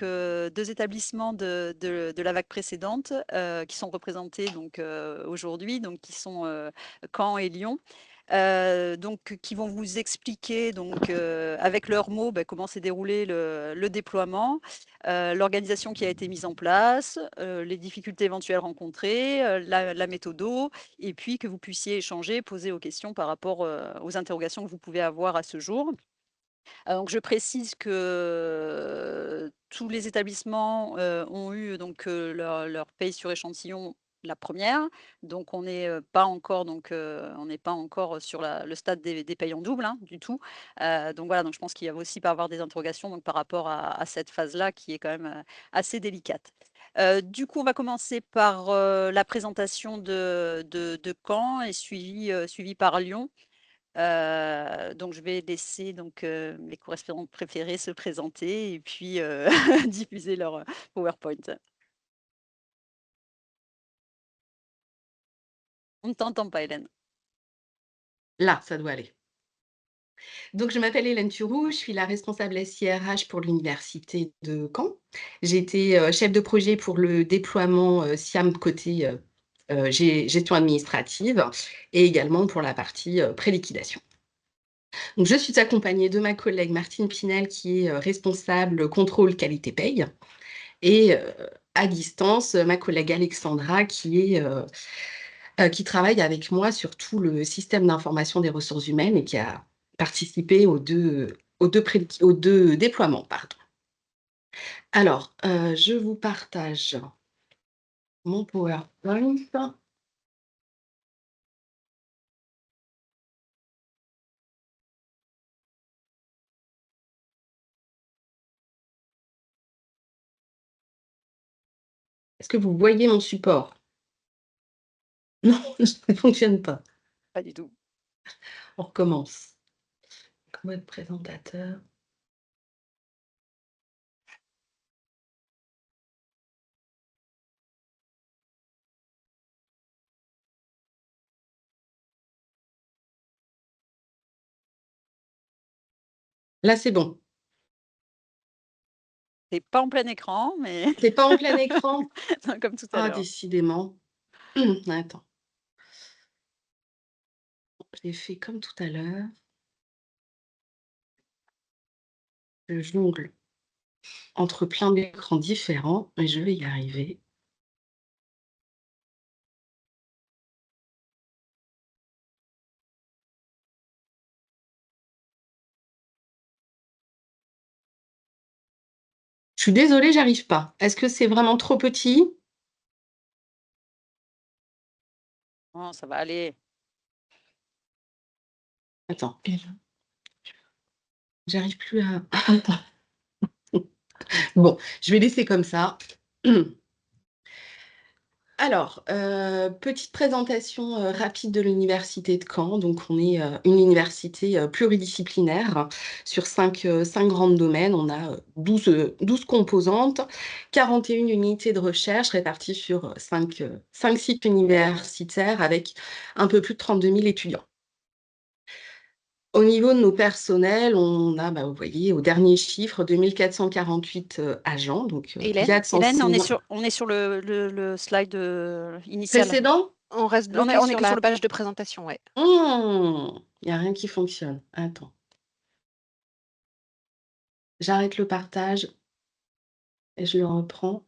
avec 2 établissements de la vague précédente, qui sont représentés donc aujourd'hui, donc qui sont Caen et Lyon. Donc qui vont vous expliquer donc avec leurs mots, comment s'est déroulé le déploiement, l'organisation qui a été mise en place, les difficultés éventuelles rencontrées, la méthodo et puis que vous puissiez échanger, poser aux questions par rapport, aux interrogations que vous pouvez avoir à ce jour. Donc je précise que tous les établissements, ont eu donc leur paye sur échantillon la première. Donc on n'est, pas encore donc on n'est pas encore sur le stade des payes en double, hein, du tout. Donc voilà, donc je pense qu'il va aussi pas avoir des interrogations donc par rapport à cette phase-là qui est quand même, assez délicate. Du coup, on va commencer par, la présentation de Caen et suivi par Lyon. Donc je vais laisser donc, mes correspondants préférés se présenter et puis, diffuser leur, PowerPoint. On ne t'entend pas Hélène. Là, ça doit aller. Donc, je m'appelle Hélène Thuroux, je suis la responsable SIRH pour l'université de Caen. J'ai été chef de projet pour le déploiement SIAM côté gestion administrative et également pour la partie pré-liquidation. Donc, je suis accompagnée de ma collègue Martine Pinel qui est responsable contrôle qualité paye et à distance, ma collègue Alexandra qui travaille avec moi sur tout le système d'information des ressources humaines et qui a participé aux 2 déploiements, pardon. Alors, je vous partage mon PowerPoint. Est-ce que vous voyez mon support? Non, ça ne fonctionne pas. Pas du tout. On recommence. Mode présentateur. Là, c'est bon. Tu pas en plein écran, mais C'est pas en plein écran? non, comme tout à Ah, l'heure. décidément. Attends, je l'ai fait comme tout à l'heure. Je jongle entre plein d'écrans différents, mais je vais y arriver. Je suis désolée, j'arrive pas. Est-ce que c'est vraiment trop petit? Non, ça va aller. Attends, et là, j'arrive plus à attends. Bon, je vais laisser comme ça. Alors, petite présentation, rapide de l'université de Caen. Donc on est, une université, pluridisciplinaire sur 5 grands domaines. On a, 12 composantes, 41 unités de recherche réparties sur, 5 sites universitaires avec un peu plus de 32 000 étudiants. Au niveau de nos personnels, on a, vous voyez, au dernier chiffre, 2 448 agents, donc Hélène? IAD Hélène, Sensing on est sur le slide, initial. précédent? On reste On est bloqué on est sur que sur la le page de présentation, ouais. Il y a rien qui fonctionne. Attends. J'arrête le partage et je le reprends.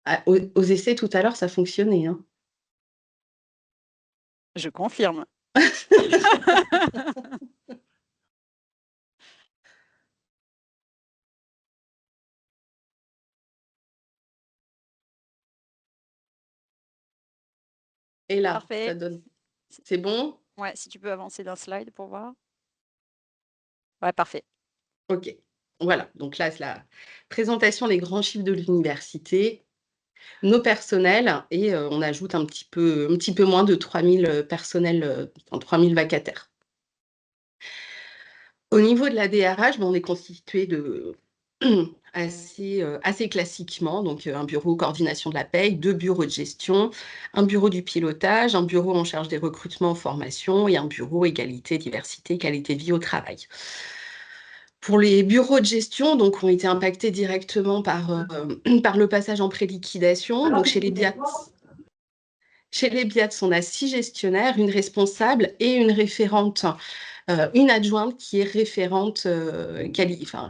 Ah, aux essais tout à l'heure, ça fonctionnait, hein. Je confirme. Et là, ça Parfait. donne Si c'est bon? Ouais, si tu peux avancer d'un slide pour voir. Ouais, parfait. OK. Voilà, donc là, c'est la présentation des grands chiffres de l'université, nos personnels et on ajoute un petit peu moins de 3 000 personnels, enfin 3 000 vacataires. Au niveau de la DRH, on est constitué de assez classiquement, donc un bureau coordination de la paye, 2 bureaux de gestion, un bureau du pilotage, un bureau en charge des recrutements, formations et un bureau égalité, diversité, qualité de vie au travail. Pour les bureaux de gestion, donc, ont été impactés directement par le passage en préliquidation. Donc, chez les BIATS, on a 6 gestionnaires, une responsable et une référente, une adjointe qui est référente,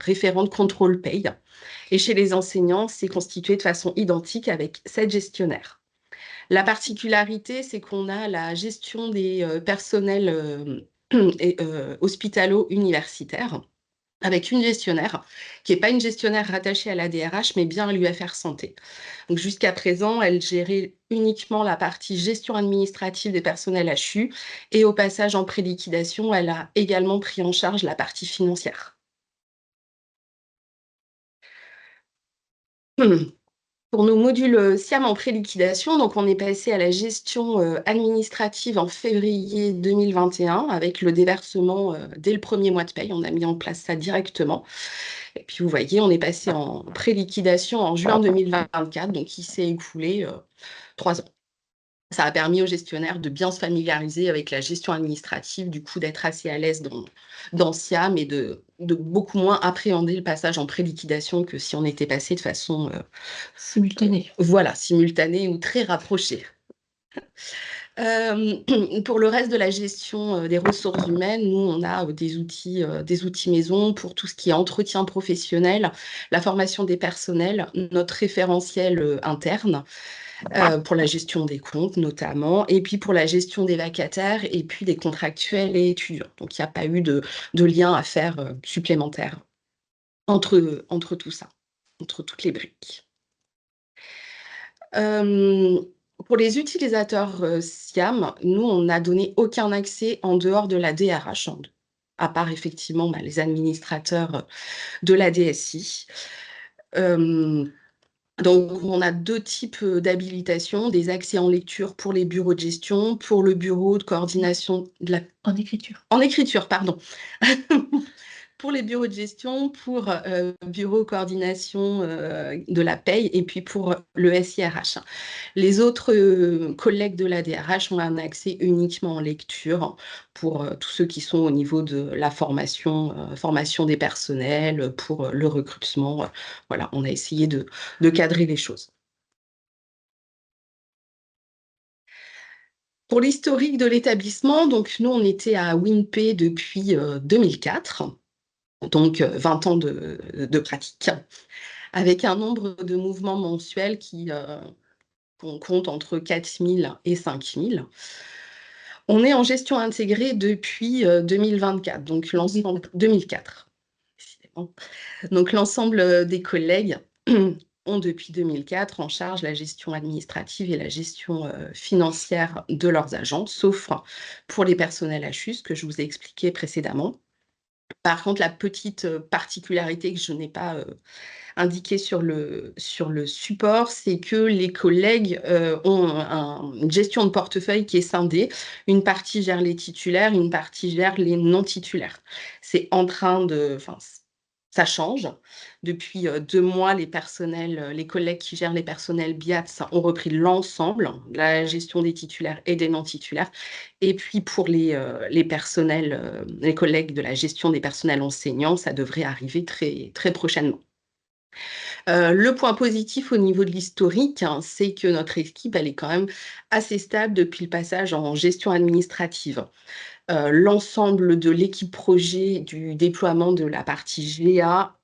référente contrôle paye. Et chez les enseignants, c'est constitué de façon identique avec 7 gestionnaires. La particularité, c'est qu'on a la gestion des personnels hospitalo-universitaires avec une gestionnaire qui n'est pas une gestionnaire rattachée à la DRH, mais bien à l'UFR Santé. Donc jusqu'à présent, elle gérait uniquement la partie gestion administrative des personnels HU et au passage en préliquidation, elle a également pris en charge la partie financière. Pour nos modules SIAM en préliquidation, donc on est passé à la gestion administrative en février 2021 avec le déversement dès le premier mois de paye. On a mis en place ça directement. Et puis vous voyez, on est passé en préliquidation en juin 2024, donc il s'est écoulé 3 ans. Ça a permis aux gestionnaires de bien se familiariser avec la gestion administrative, du coup d'être assez à l'aise dans SIAM et de beaucoup moins appréhender le passage en préliquidation que si on était passé de façon Simultané. voilà, simultanée ou très rapprochée. Pour le reste de la gestion des ressources humaines, nous, on a des outils maison pour tout ce qui est entretien professionnel, la formation des personnels, notre référentiel interne, pour la gestion des comptes notamment, et puis pour la gestion des vacataires et puis des contractuels et étudiants. Donc, il n'y a pas eu de lien à faire supplémentaire entre tout ça, entre toutes les briques. Pour les utilisateurs SIAM, nous, on n'a donné aucun accès en dehors de la DRH, à part effectivement les administrateurs de la DSI. Donc, on a 2 types d'habilitation, des accès en lecture pour les bureaux de gestion, pour le bureau de coordination de la... En écriture. En écriture, pardon. Pour les bureaux de gestion, pour bureau coordination de la paye et puis pour le SIRH. Les autres collègues de la DRH ont un accès uniquement en lecture pour tous ceux qui sont au niveau de la formation des personnels, pour le recrutement. Voilà, on a essayé de cadrer les choses. Pour l'historique de l'établissement, donc nous, on était à WinPay depuis 2004, donc 20 ans de pratique, avec un nombre de mouvements mensuels qu'on compte entre 4 000 et 5 000. On est en gestion intégrée depuis 2024, donc l'ensemble 2004. Donc l'ensemble des collègues ont depuis 2004 en charge la gestion administrative et la gestion financière de leurs agents, sauf pour les personnels HU, ce que je vous ai expliqué précédemment. Par contre, la petite particularité que je n'ai pas indiquée sur le support, c'est que les collègues ont une gestion de portefeuille qui est scindée. Une partie gère les titulaires, une partie gère les non-titulaires. C'est en train de... Enfin, ça change. Depuis 2 mois, les collègues qui gèrent les personnels BIATS ont repris l'ensemble, la gestion des titulaires et des non-titulaires. Et puis pour les personnels, les collègues de la gestion des personnels enseignants, ça devrait arriver très, très prochainement. Le point positif au niveau de l'historique, hein, c'est que notre équipe, elle est quand même assez stable depuis le passage en gestion administrative. L'ensemble de l'équipe projet du déploiement de la partie GA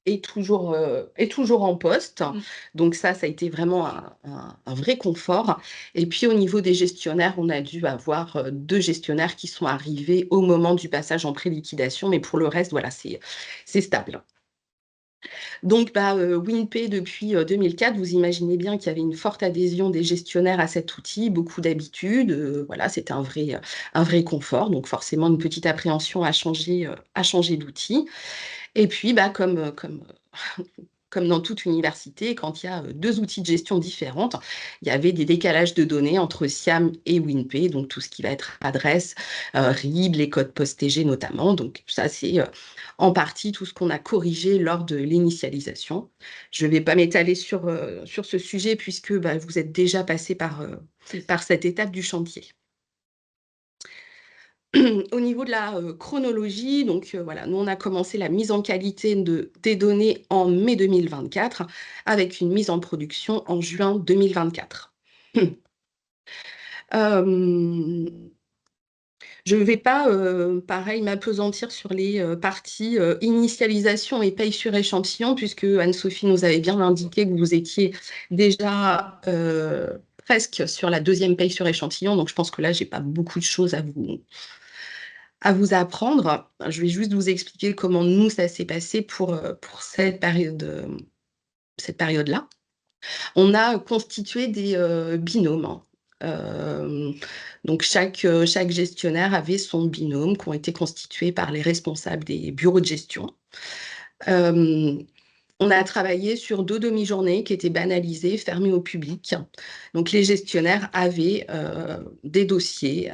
est toujours en poste. Donc ça a été vraiment un vrai confort. Et puis au niveau des gestionnaires, on a dû avoir 2 gestionnaires qui sont arrivés au moment du passage en pré-liquidation, mais pour le reste, voilà, c'est stable. Donc WinPay depuis 2004, vous imaginez bien qu'il y avait une forte adhésion des gestionnaires à cet outil, beaucoup d'habitude, voilà, c'était un vrai confort, donc forcément une petite appréhension à changer d'outil. Et puis comme dans toute université, quand il y a 2 outils de gestion différentes, il y avait des décalages de données entre SIAM et WinPay, donc tout ce qui va être adresse, RIB, les codes post-TG notamment. Donc ça, c'est en partie tout ce qu'on a corrigé lors de l'initialisation. Je ne vais pas m'étaler sur ce sujet puisque vous êtes déjà passé par cette étape du chantier. Au niveau de la chronologie, donc voilà, nous, on a commencé la mise en qualité des données en mai 2024, avec une mise en production en juin 2024. Je ne vais pas, pareil, m'appesantir sur les parties initialisation et paye sur échantillon, puisque Anne-Sophie nous avait bien indiqué que vous étiez déjà presque sur la deuxième paye sur échantillon. Donc, je pense que là, je n'ai pas beaucoup de choses à vous apprendre. Je vais juste vous expliquer comment nous, ça s'est passé pour cette période-là. On a constitué des binômes, hein. Donc chaque gestionnaire avait son binôme qui ont été constitués par les responsables des bureaux de gestion. On a travaillé sur 2 demi-journées qui étaient banalisées, fermées au public. Donc les gestionnaires avaient des dossiers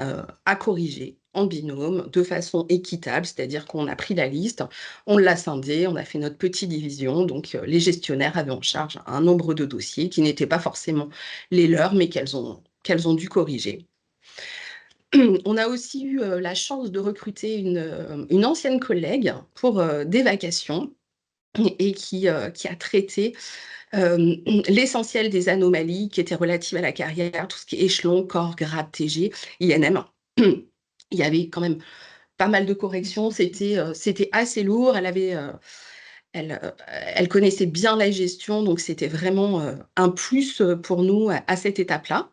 à corriger en binôme de façon équitable, c'est-à-dire qu'on a pris la liste, on l'a scindée, on a fait notre petite division. Donc les gestionnaires avaient en charge un nombre de dossiers qui n'étaient pas forcément les leurs, mais qu'elles ont dû corriger. On a aussi eu la chance de recruter une ancienne collègue pour des vacations et qui a traité l'essentiel des anomalies qui étaient relatives à la carrière, tout ce qui est échelon, corps, grade, TG, INM. Il y avait quand même pas mal de corrections, c'était assez lourd. Elle connaissait bien la gestion, donc c'était vraiment un plus pour nous à cette étape-là.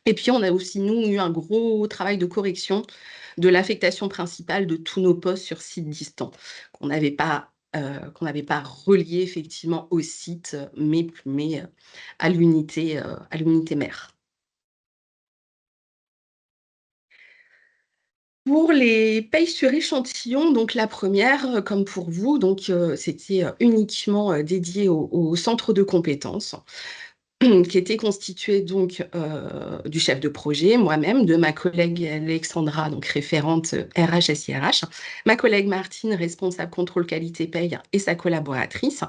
Et puis, on a aussi, nous, eu un gros travail de correction de l'affectation principale de tous nos postes sur site distant, qu'on n'avait pas relié effectivement au site, mais à l'unité mère. Pour les payes sur échantillon, donc la première, comme pour vous, donc c'était uniquement dédié au centre de compétences. Qui était constitué donc du chef de projet, moi-même, de ma collègue Alexandra, donc référente RH SIRH, ma collègue Martine, responsable contrôle qualité paye et sa collaboratrice,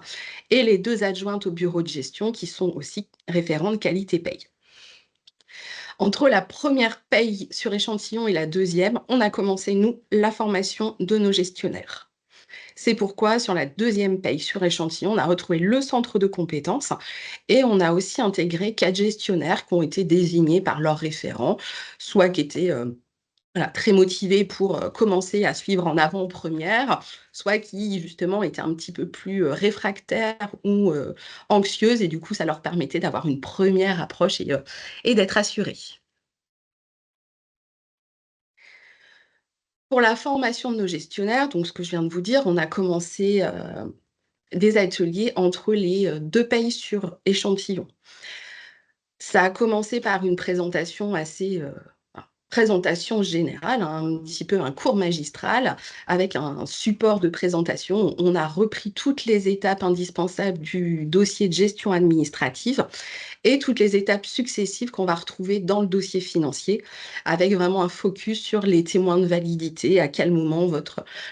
et les 2 adjointes au bureau de gestion qui sont aussi référentes qualité paye. Entre la première paye sur échantillon et la deuxième, on a commencé, nous, la formation de nos gestionnaires. C'est pourquoi, sur la deuxième paye sur échantillon, on a retrouvé le centre de compétences et on a aussi intégré 4 gestionnaires qui ont été désignés par leurs référents, soit qui étaient voilà, très motivés pour commencer à suivre en avant-première, soit qui, justement, étaient un petit peu plus réfractaires ou anxieuses, et du coup, ça leur permettait d'avoir une première approche et d'être assurés. Pour la formation de nos gestionnaires, donc ce que je viens de vous dire, on a commencé des ateliers entre les 2 payes sur échantillon. Ça a commencé par une présentation assez, présentation générale, un petit peu un cours magistral avec un support de présentation. On a repris toutes les étapes indispensables du dossier de gestion administrative et toutes les étapes successives qu'on va retrouver dans le dossier financier, avec vraiment un focus sur les témoins de validité, à quel moment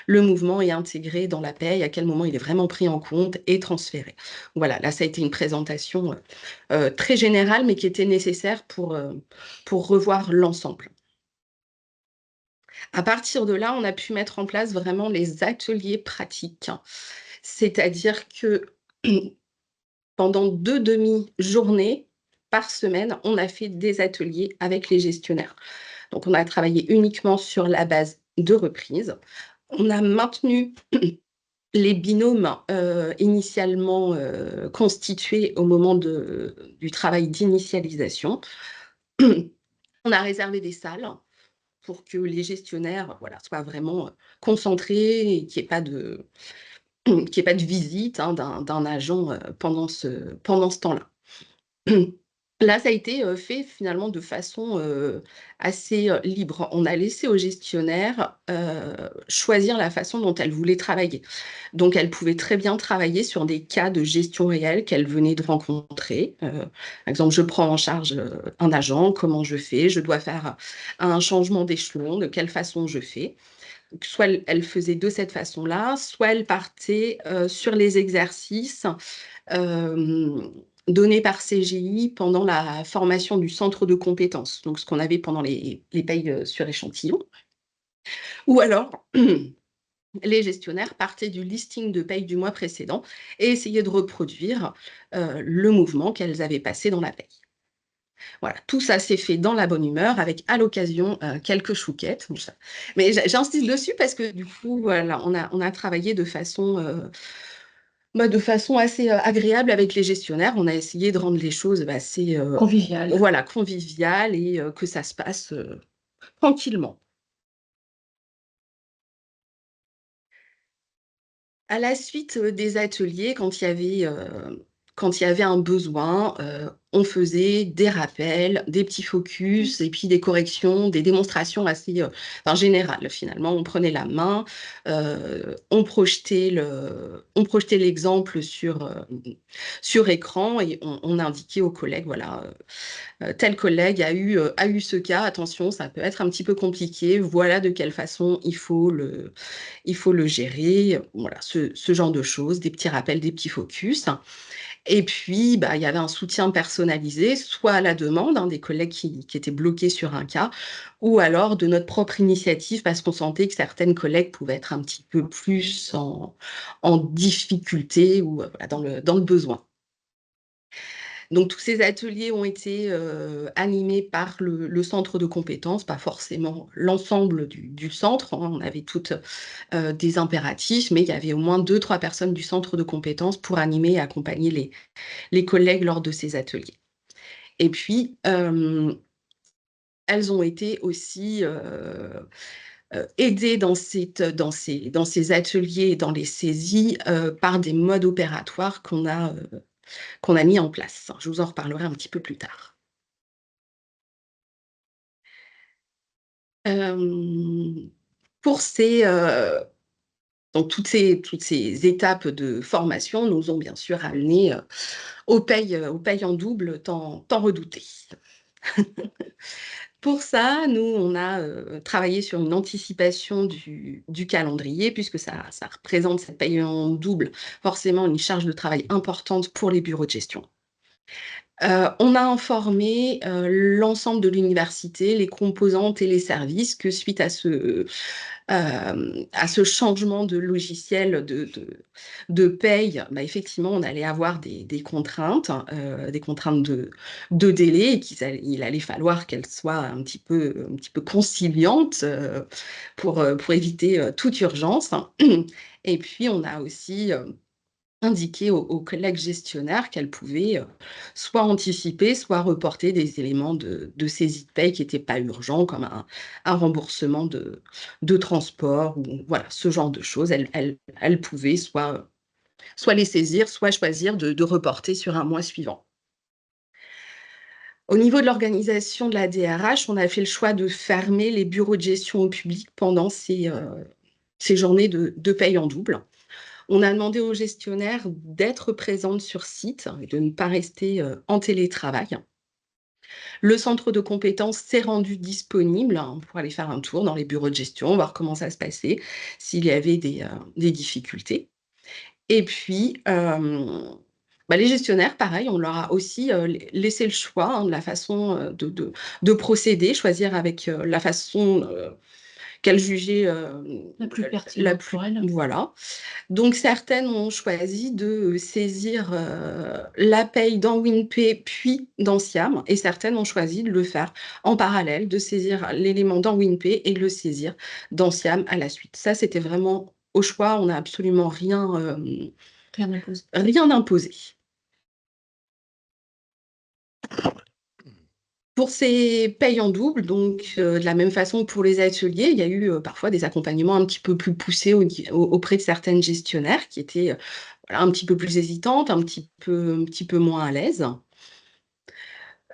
le mouvement est intégré dans la paye, à quel moment il est vraiment pris en compte et transféré. Voilà, là, ça a été une présentation très générale, mais qui était nécessaire pour revoir l'ensemble. À partir de là, on a pu mettre en place vraiment les ateliers pratiques. C'est-à-dire que pendant 2 demi-journées par semaine, on a fait des ateliers avec les gestionnaires. Donc, on a travaillé uniquement sur la base de reprise. On a maintenu les binômes initialement constitués au moment du travail d'initialisation. On a réservé des salles pour que les gestionnaires, voilà, soient vraiment concentrés et qu'il n'y ait pas de visite hein, d'un agent pendant ce temps-là. Là, ça a été fait finalement de façon assez libre. On a laissé aux gestionnaires choisir la façon dont elles voulaient travailler. Donc, elles pouvaient très bien travailler sur des cas de gestion réelle qu'elles venaient de rencontrer. Par exemple, je prends en charge un agent, comment je fais, je dois faire un changement d'échelon, de quelle façon je fais. Donc, soit elles faisaient de cette façon-là, soit elles partaient sur les exercices donnés par CGI pendant la formation du centre de compétences, donc ce qu'on avait pendant les payes sur échantillon. Ou alors, les gestionnaires partaient du listing de paye du mois précédent et essayaient de reproduire le mouvement qu'elles avaient passé dans la paye. Voilà, tout ça s'est fait dans la bonne humeur avec à l'occasion quelques chouquettes. Mais j'insiste dessus parce que du coup, voilà, on a travaillé de façon assez agréable avec les gestionnaires. On a essayé de rendre les choses assez Convivial. voilà, conviviales et que ça se passe tranquillement. À la suite, des ateliers, quand il y avait un besoin, on faisait des rappels, des petits focus et puis des corrections, des démonstrations assez, enfin générales finalement. On prenait la main, on projetait l'exemple sur écran et on indiquait aux collègues, voilà, tel collègue a eu ce cas, attention, ça peut être un petit peu compliqué, voilà de quelle façon il faut le gérer, voilà, ce genre de choses, des petits rappels, des petits focus. Et puis, bah, il y avait un soutien personnalisé, soit à la demande, hein, des collègues qui étaient bloqués sur un cas, ou alors de notre propre initiative, parce qu'on sentait que certaines collègues pouvaient être un petit peu plus en difficulté ou voilà, dans le besoin. Donc tous ces ateliers ont été, animés par le centre de compétences, pas forcément l'ensemble du centre, hein. On avait toutes, des impératifs, mais il y avait au moins 2-3 personnes du centre de compétences pour animer et accompagner les collègues lors de ces ateliers. Et puis, elles ont été aussi, aidées dans ces ateliers et dans les saisies, par des modes opératoires qu'on a mis en place. Je vous en reparlerai un petit peu plus tard. Hem, pour ces, donc toutes ces étapes de formation nous ont bien sûr amenés, aux payes en double tant redoutées. Pour ça, nous, on a, travaillé sur une anticipation du calendrier puisque ça représente cette paye en double, forcément une charge de travail importante pour les bureaux de gestion. On a informé, l'ensemble de l'université, les composantes et les services que suite à ce changement de logiciel de paye, bah, effectivement, on allait avoir des contraintes de délai et il allait falloir qu'elles soient un petit peu conciliantes, pour éviter, toute urgence. Et puis on a aussi, indiqué aux collègues gestionnaires qu'elles pouvaient, soit anticiper, soit reporter des éléments de saisie de paie qui étaient pas urgents, comme un remboursement de transport ou voilà, ce genre de choses. Elles pouvaient soit les saisir, soit choisir de reporter sur un mois suivant. Au niveau de l'organisation de la DRH, on a fait le choix de fermer les bureaux de gestion au public pendant ces journées de paye en double. On a demandé aux gestionnaires d'être présentes sur site et de ne pas rester, en télétravail. Le centre de compétences s'est rendu disponible, hein, pour aller faire un tour dans les bureaux de gestion, voir comment ça se passait, s'il y avait des difficultés. Et puis, bah, les gestionnaires, pareil, on leur a aussi, laissé le choix, hein, de la façon, de procéder, choisir avec, la façon, qu'elles jugeaient, La plus la pertinente plus pour elle. voilà. Donc certaines ont choisi de saisir, la paye dans WinPay puis dans Siam et certaines ont choisi de le faire en parallèle, de saisir l'élément dans WinPay et de le saisir dans Siam à la suite. Ça, c'était vraiment au choix, on n'a absolument Rien d'imposé. rien imposé. Pour ces payes en double, donc de la même façon que pour les ateliers, il y a eu, parfois des accompagnements un petit peu plus poussés auprès de certaines gestionnaires qui étaient, voilà, un petit peu plus hésitantes, un petit peu moins à l'aise.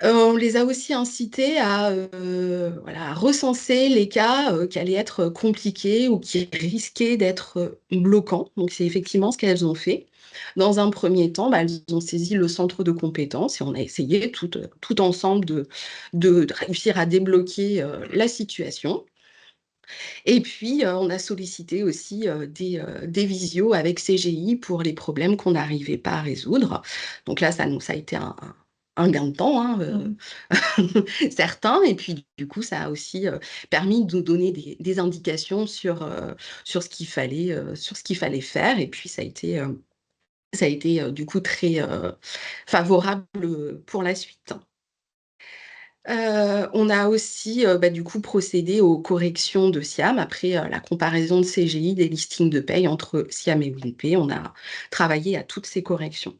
On les a aussi incitées à, voilà, à recenser les cas, qui allaient être compliqués ou qui risquaient d'être, bloquants. Donc c'est effectivement ce qu'elles ont fait. Dans un premier temps, bah, elles ont saisi le centre de compétences et on a essayé tout ensemble de réussir à débloquer, la situation. Et puis, on a sollicité aussi, des visios avec CGI pour les problèmes qu'on n'arrivait pas à résoudre. Donc là, ça a été un un gain de temps, hein, certain. Et puis, du coup, ça a aussi permis de nous donner des indications sur sur ce qu'il fallait faire. Et puis, ça a été du coup très favorable pour la suite. On a aussi, du coup, procédé aux corrections de SIAM après, la comparaison de CGI des listings de paye entre SIAM et WINPay. On a travaillé à toutes ces corrections.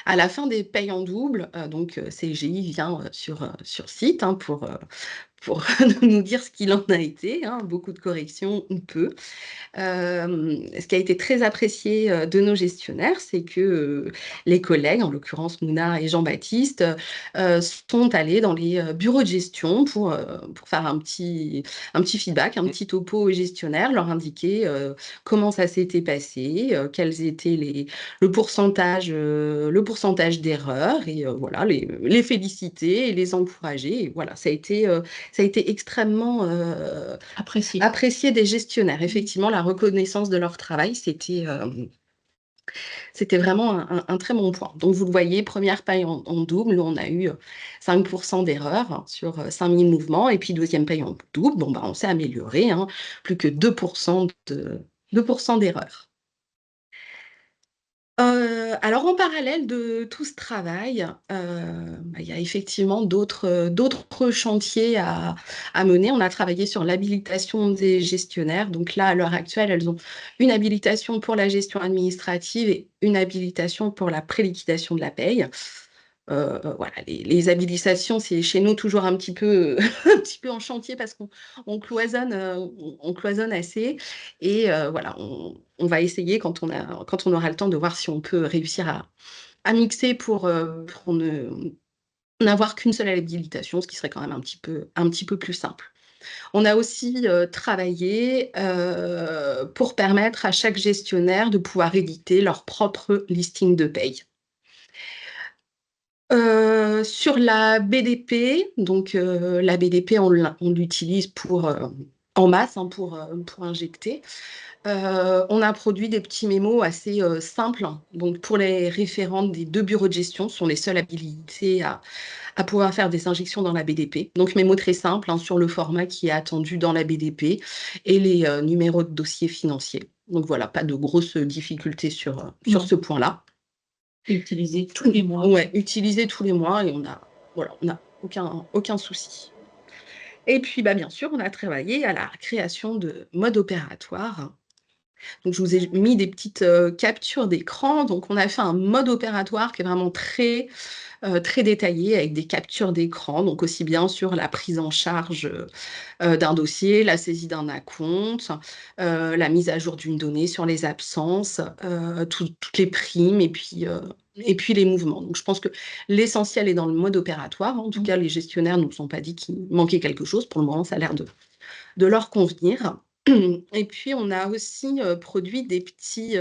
À la fin des payes en double, donc CGI vient, sur site, hein, pour nous dire ce qu'il en a été, hein, beaucoup de corrections ou peu. Ce qui a été très apprécié, de nos gestionnaires, c'est que, les collègues, en l'occurrence Mouna et Jean-Baptiste, sont allés dans les, bureaux de gestion pour faire un petit feedback, un petit topo aux gestionnaires, leur indiquer, comment ça s'était passé, quels étaient le pourcentage d'erreurs et voilà, les féliciter et les encourager et voilà, ça a été extrêmement, Apprécié. apprécié des gestionnaires. Effectivement, la reconnaissance de leur travail, c'était vraiment un très bon point. Donc vous le voyez, première paye en double, on a eu, 5 d'erreurs sur, 5 000 mouvements et puis deuxième paye en double, bon, on s'est amélioré, hein, plus que 2 d'erreurs. Alors en parallèle de tout ce travail, il y a effectivement d'autres chantiers à mener. On a travaillé sur l'habilitation des gestionnaires. Donc là, à l'heure actuelle, elles ont une habilitation pour la gestion administrative et une habilitation pour la préliquidation de la paye. Voilà, les habilitations, c'est chez nous toujours un petit peu un petit peu en chantier parce qu'on cloisonne, on cloisonne assez et voilà, on va essayer quand on aura le temps de voir si on peut réussir à mixer pour ne n'avoir qu'une seule habilitation, ce qui serait quand même un petit peu plus simple. On a aussi, travaillé, pour permettre à chaque gestionnaire de pouvoir éditer leur propre listing de paye. Sur la BDP, donc la BDP, on l'utilise en masse, hein, pour injecter. On a produit des petits mémos assez, simples. Donc pour les référentes des 2 bureaux de gestion, sont les seules habilitées à pouvoir faire des injections dans la BDP. Donc mémo très simple, hein, sur le format qui est attendu dans la BDP et les, numéros de dossier financiers. Donc voilà, pas de grosses difficultés sur Non. ce point-là. Et utiliser tous les mois. Ouais, utiliser tous les mois et on a aucun souci. Et puis, bien sûr, on a travaillé à la création de mode opératoire. Donc je vous ai mis des petites, captures d'écran. Donc on a fait un mode opératoire qui est vraiment très détaillé avec des captures d'écran, donc aussi bien sur la prise en charge, d'un dossier, la saisie d'un acompte, la mise à jour d'une donnée sur les absences, toutes les primes et puis les mouvements. Donc je pense que l'essentiel est dans le mode opératoire. En tout cas, les gestionnaires ne nous ont pas dit qu'il manquait quelque chose. Pour le moment, ça a l'air de leur convenir. Et puis on a aussi, produit des petits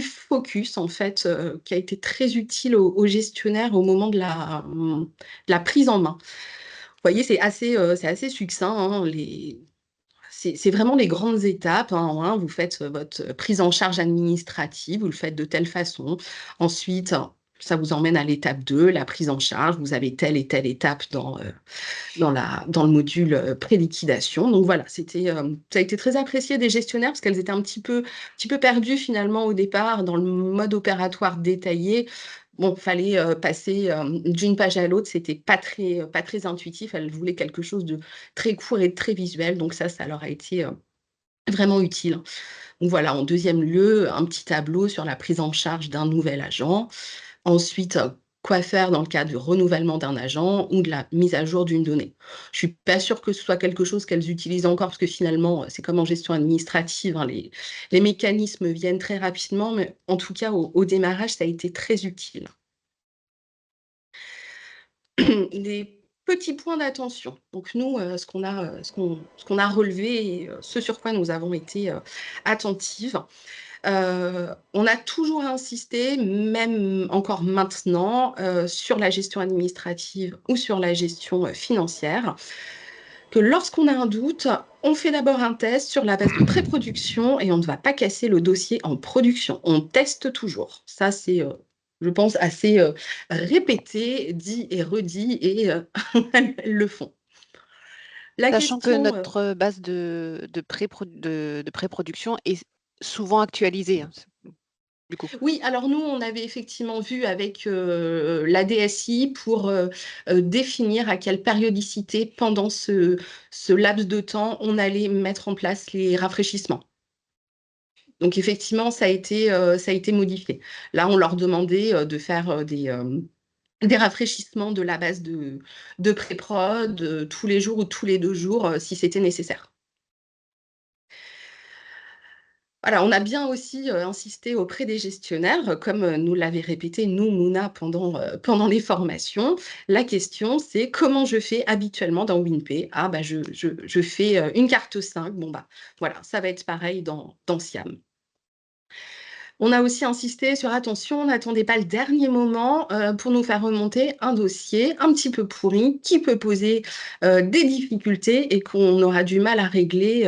focus en fait, qui a été très utile aux gestionnaires au moment de la prise en main. Vous voyez, c'est assez succinct, hein, c'est vraiment les grandes étapes, hein, vous faites, votre prise en charge administrative, vous le faites de telle façon. Ensuite, ça vous emmène à l'étape 2, la prise en charge. Vous avez telle et telle étape dans le module, pré-liquidation. Donc voilà, ça a été très apprécié des gestionnaires parce qu'elles étaient un petit peu perdues finalement au départ dans le mode opératoire détaillé. Bon, fallait, passer, d'une page à l'autre, c'était pas très intuitif. Elles voulaient quelque chose de très court et très visuel, donc ça leur a été, vraiment utile. Donc voilà, en deuxième lieu, un petit tableau sur la prise en charge d'un nouvel agent. Ensuite, quoi faire dans le cas du renouvellement d'un agent ou de la mise à jour d'une donnée. Je suis pas sûre que ce soit quelque chose qu'elles utilisent encore parce que finalement, c'est comme en gestion administrative, hein, les mécanismes viennent très rapidement, mais en tout cas au démarrage, ça a été très utile. Les petits points d'attention. Donc nous, ce qu'on a relevé et ce sur quoi nous avons été, attentives. On a toujours insisté, même encore maintenant, sur la gestion administrative ou sur la gestion, financière, que lorsqu'on a un doute, on fait d'abord un test sur la base de pré-production et on ne va pas casser le dossier en production. On teste toujours. Ça, c'est, je pense, assez répétées, dit et redit, et elles le font. La Sachant que question, notre base de pré-production est souvent actualisée, hein, du coup. oui, alors nous, on avait effectivement vu avec la DSI pour définir à quelle périodicité, pendant ce laps de temps, on allait mettre en place les rafraîchissements. Donc effectivement, ça a été modifié. Là, on leur demandait de faire des rafraîchissements de la base de pré-prod tous les jours ou tous les 2 jours, si c'était nécessaire. Voilà, on a bien aussi insisté auprès des gestionnaires, comme nous l'avait répété, nous, Mouna, pendant les formations. La question, c'est comment je fais habituellement dans WinPay? Ah, bah, je fais une carte 5. Bon, bah, voilà, ça va être pareil dans SIAM. On a aussi insisté sur attention, n'attendez pas le dernier moment pour nous faire remonter un dossier un petit peu pourri qui peut poser des difficultés et qu'on aura du mal à régler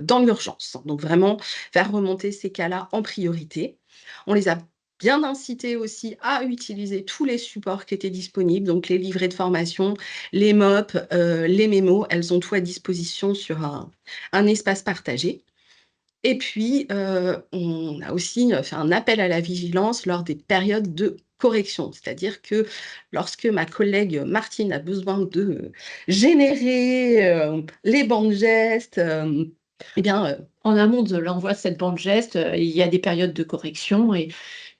dans l'urgence. Donc vraiment, faire remonter ces cas-là en priorité. On les a bien incités aussi à utiliser tous les supports qui étaient disponibles, donc les livrets de formation, les MOP, les mémos, elles ont tout à disposition sur un espace partagé. Et puis, on a aussi fait un appel à la vigilance lors des périodes de correction. C'est-à-dire que lorsque ma collègue Martine a besoin de générer les bandes gestes, eh bien, En amont de l'envoi de cette bande geste, il y a des périodes de correction et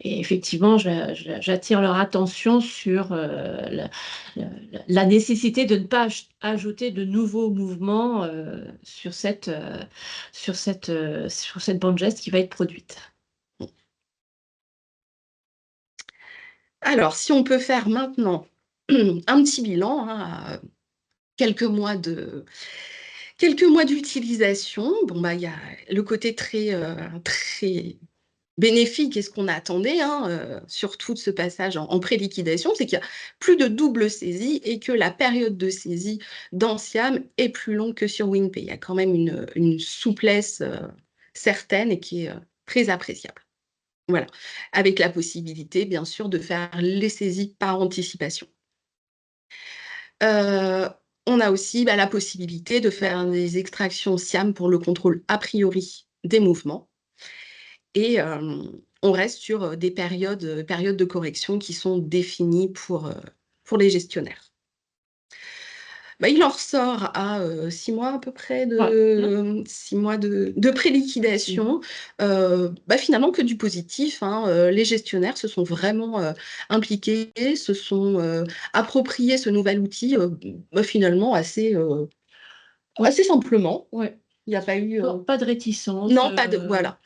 effectivement, j'attire leur attention sur la nécessité de ne pas ajouter de nouveaux mouvements sur cette bande geste qui va être produite. alors, si on peut faire maintenant un petit bilan, hein, à quelques mois d'utilisation, bon, bah, il y a le côté très bénéfique et ce qu'on attendait, hein, surtout de ce passage en pré-liquidation, c'est qu'il y a plus de double saisie et que la période de saisie dans SIAM est plus longue que sur WinPay. Il y a quand même une souplesse certaine et qui est très appréciable. Voilà, avec la possibilité, bien sûr, de faire les saisies par anticipation. Heu, on a aussi, bah, la possibilité de faire des extractions SIAM pour le contrôle a priori des mouvements. Et on reste sur des périodes de correction qui sont définies pour les gestionnaires. Bah, il en ressort à 6 mois à peu près Ouais. de 6 mois de pré-liquidation, bah, finalement que du positif, hein. Les gestionnaires se sont vraiment impliqués, se sont appropriés ce nouvel outil, bah, finalement Ouais. assez simplement. Ouais. Il n'y a pas eu Pas de réticence. non, pas de voilà.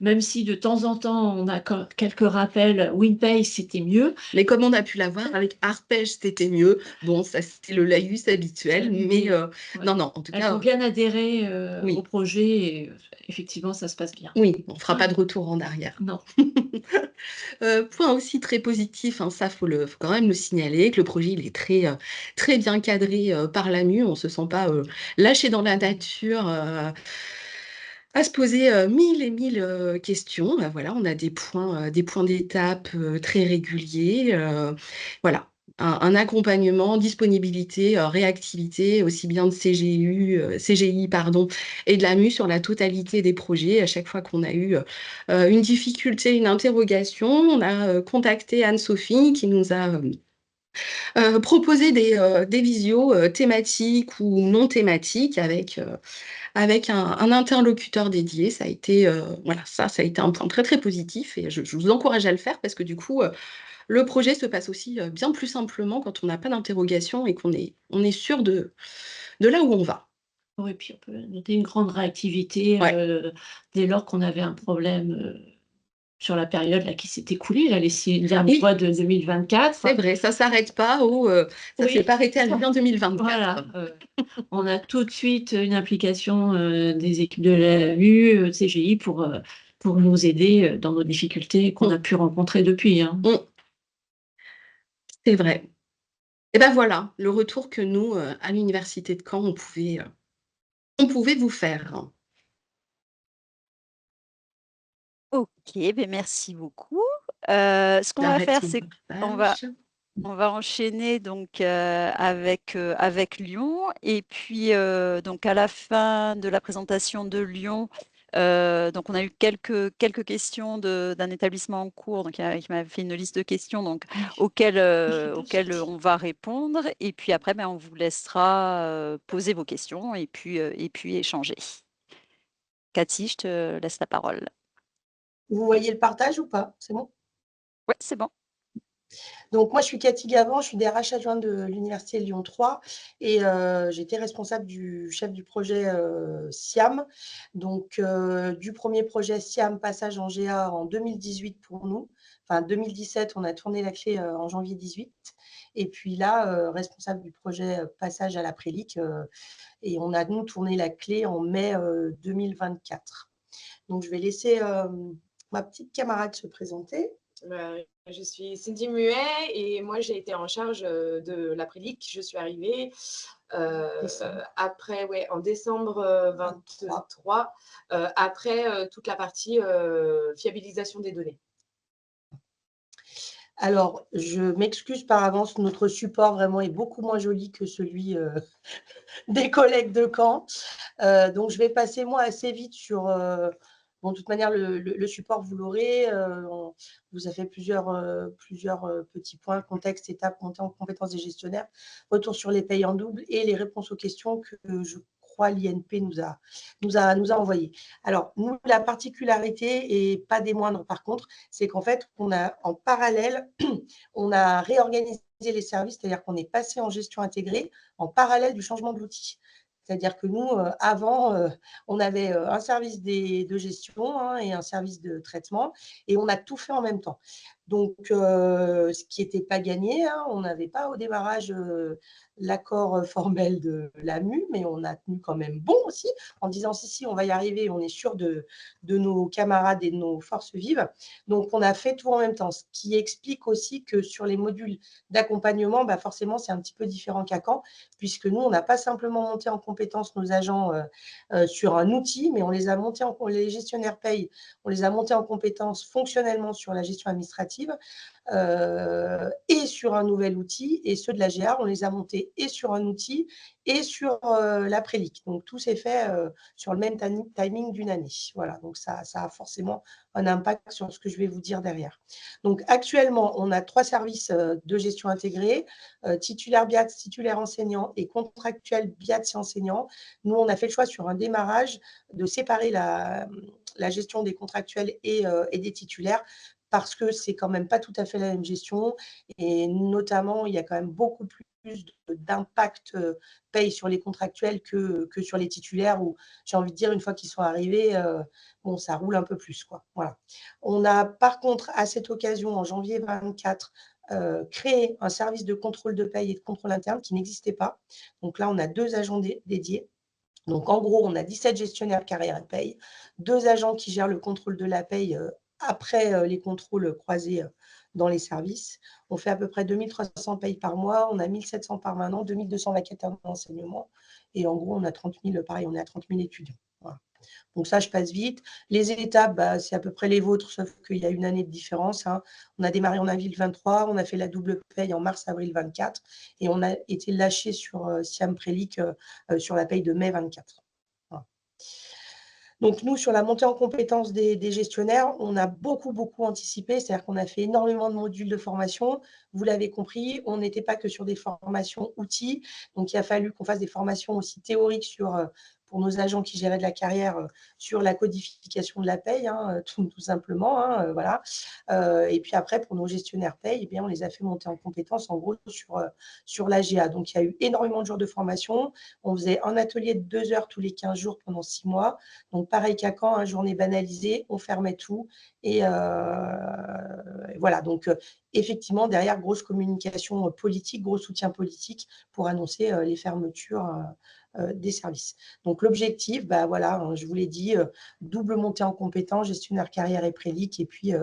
Même si de temps en temps, on a quelques rappels, WinPay, c'était mieux. Mais comme on a pu l'avoir avec Arpège, c'était mieux. Bon, ça, c'était le laïus habituel, mais Ouais. non, en tout Elles cas, ont bien adhéré au oui, projet et effectivement, ça se passe bien. oui, on fera pas de retour en arrière. Non. Point aussi très positif, hein, ça, faut quand même le signaler, que le projet, il est très bien cadré par l'AMU. On se sent pas lâché dans la nature, à se poser 1000 et 1000 questions. Bah, voilà, on a des points d'étape très réguliers. Voilà, un accompagnement, disponibilité, réactivité, aussi bien de CGI, pardon, et de l'AMU sur la totalité des projets. À chaque fois qu'on a eu une difficulté, une interrogation, on a contacté Anne-Sophie qui nous a proposé des visios thématiques ou non thématiques avec un interlocuteur dédié. Ça a été, voilà, ça a été un point très positif et je vous encourage à le faire parce que du coup, le projet se passe aussi bien plus simplement quand on n'a pas d'interrogation et on est sûr de là où on va. Oui, puis on peut noter une grande réactivité Ouais, dès lors qu'on avait un problème sur la période là, qui s'est écoulée, là, les derniers oui, mois de 2024. c'est vrai, ça s'arrête pas ça s'est Oui, pas arrêté à juin 2024. voilà. On a tout de suite une implication des équipes de l'AMU, de CGI pour nous aider dans nos difficultés qu'on a Mmh, pu rencontrer depuis. Hein. mmh, c'est vrai. Et ben voilà, le retour que nous, à l'université de Caen, on pouvait vous faire. OK, beh, merci beaucoup. Ce qu'on va J'arrête faire, mon c'est qu'on va partage. on va enchaîner donc avec Lyon et puis donc à la fin de la présentation de Lyon, donc on a eu quelques questions d'un établissement en cours, donc qui m'a fait une liste de questions donc auxquelles on va répondre et puis après ben, on vous laissera poser vos questions et puis échanger. Cathy, je te laisse la parole. Vous voyez le partage ou pas? C'est bon? Ouais, c'est bon. Donc moi, je suis Cathy Gavant, je suis DRH adjointe de l'Université Lyon 3 et j'étais responsable du chef du projet SIAM. Donc du premier projet SIAM passage en GA en 2018 pour nous. Enfin 2017, on a tourné la clé en janvier 18. Et puis là, responsable du projet passage à la prélique et on a nous tourné la clé en mai 2024. Donc je vais laisser ma petite camarade se présenter. Je suis Cindy Muet et moi j'ai été en charge de la prélique. Je suis arrivée après, en décembre 23, après toute la partie fiabilisation des données. Alors, je m'excuse par avance, notre support vraiment est beaucoup moins joli que celui des collègues de Caen. Donc, je vais passer moi assez vite sur… bon, de toute manière, le support, vous l'aurez. On vous a fait plusieurs petits points, contexte, étapes, montée en compétences des gestionnaires, retour sur les payes en double et les réponses aux questions que je crois l'INP nous a envoyées. Alors, nous, la particularité, et pas des moindres par contre, c'est qu'en fait, on a en parallèle, on a réorganisé les services, c'est-à-dire qu'on est passé en gestion intégrée en parallèle du changement de l'outil. C'est-à-dire que nous, avant, on avait un service de gestion et un service de traitement et on a tout fait en même temps. Donc, ce qui n'était pas gagné, on n'avait pas au démarrage l'accord formel de l'AMU, mais on a tenu quand même bon aussi en disant si, on va y arriver, on est sûr de nos camarades et de nos forces vives. Donc, on a fait tout en même temps, ce qui explique aussi que sur les modules d'accompagnement, forcément, c'est un petit peu différent qu'à Caen, puisque nous, on n'a pas simplement monté en compétence nos agents sur un outil, mais on les a montés les gestionnaires paye, on les a montés en compétence fonctionnellement sur la gestion administrative et sur un nouvel outil. Et ceux de la GA, on les a montés et sur un outil et sur la prélique. Donc, tout s'est fait sur le même timing d'une année. Voilà, donc ça a forcément un impact sur ce que je vais vous dire derrière. Donc, actuellement, on a 3 services de gestion intégrée, titulaire BIATS, titulaire enseignant et contractuel BIATS et enseignant. Nous, on a fait le choix sur un démarrage de séparer la gestion des contractuels et des titulaires parce que c'est quand même pas tout à fait la même gestion et notamment, il y a quand même beaucoup plus d'impact paye sur les contractuels que sur les titulaires où j'ai envie de dire une fois qu'ils sont arrivés, bon, ça roule un peu plus, quoi. Voilà. On a par contre, à cette occasion, en janvier 24, créé un service de contrôle de paye et de contrôle interne qui n'existait pas. Donc là, on a 2 agents dédiés. Donc en gros, on a 17 gestionnaires carrière et paye, 2 agents qui gèrent le contrôle de la paye après les contrôles croisés dans les services. On fait à peu près 2300 payes par mois, on a 1700 par maintenant, 2200 vacataires d'enseignement et en gros, on a 30 000, pareil, on est à 30 000 étudiants. Voilà. Donc ça, je passe vite. Les étapes, c'est à peu près les vôtres, sauf qu'il y a une année de différence. On a démarré en avril 23, on a fait la double paye en mars-avril 24 et on a été lâché sur Siam Prélique sur la paye de mai 24. Voilà. Donc nous, sur la montée en compétences des gestionnaires, on a beaucoup anticipé, c'est-à-dire qu'on a fait énormément de modules de formation. Vous l'avez compris, on n'était pas que sur des formations outils, donc il a fallu qu'on fasse des formations aussi théoriques pour nos agents qui géraient de la carrière sur la codification de la paye, tout simplement. Voilà. Et puis après, pour nos gestionnaires paye, on les a fait monter en compétences en gros sur l'AGA. Donc il y a eu énormément de jours de formation. On faisait un atelier de 2 heures tous les 15 jours pendant 6 mois. Donc, pareil qu'à Caen, journée banalisée, on fermait tout. Et voilà, donc effectivement, derrière, grosse communication politique, gros soutien politique pour annoncer les fermetures des services. Donc, l'objectif, bah, voilà, hein, je vous l'ai dit, double montée en compétences, gestionnaire carrière et prédic, et puis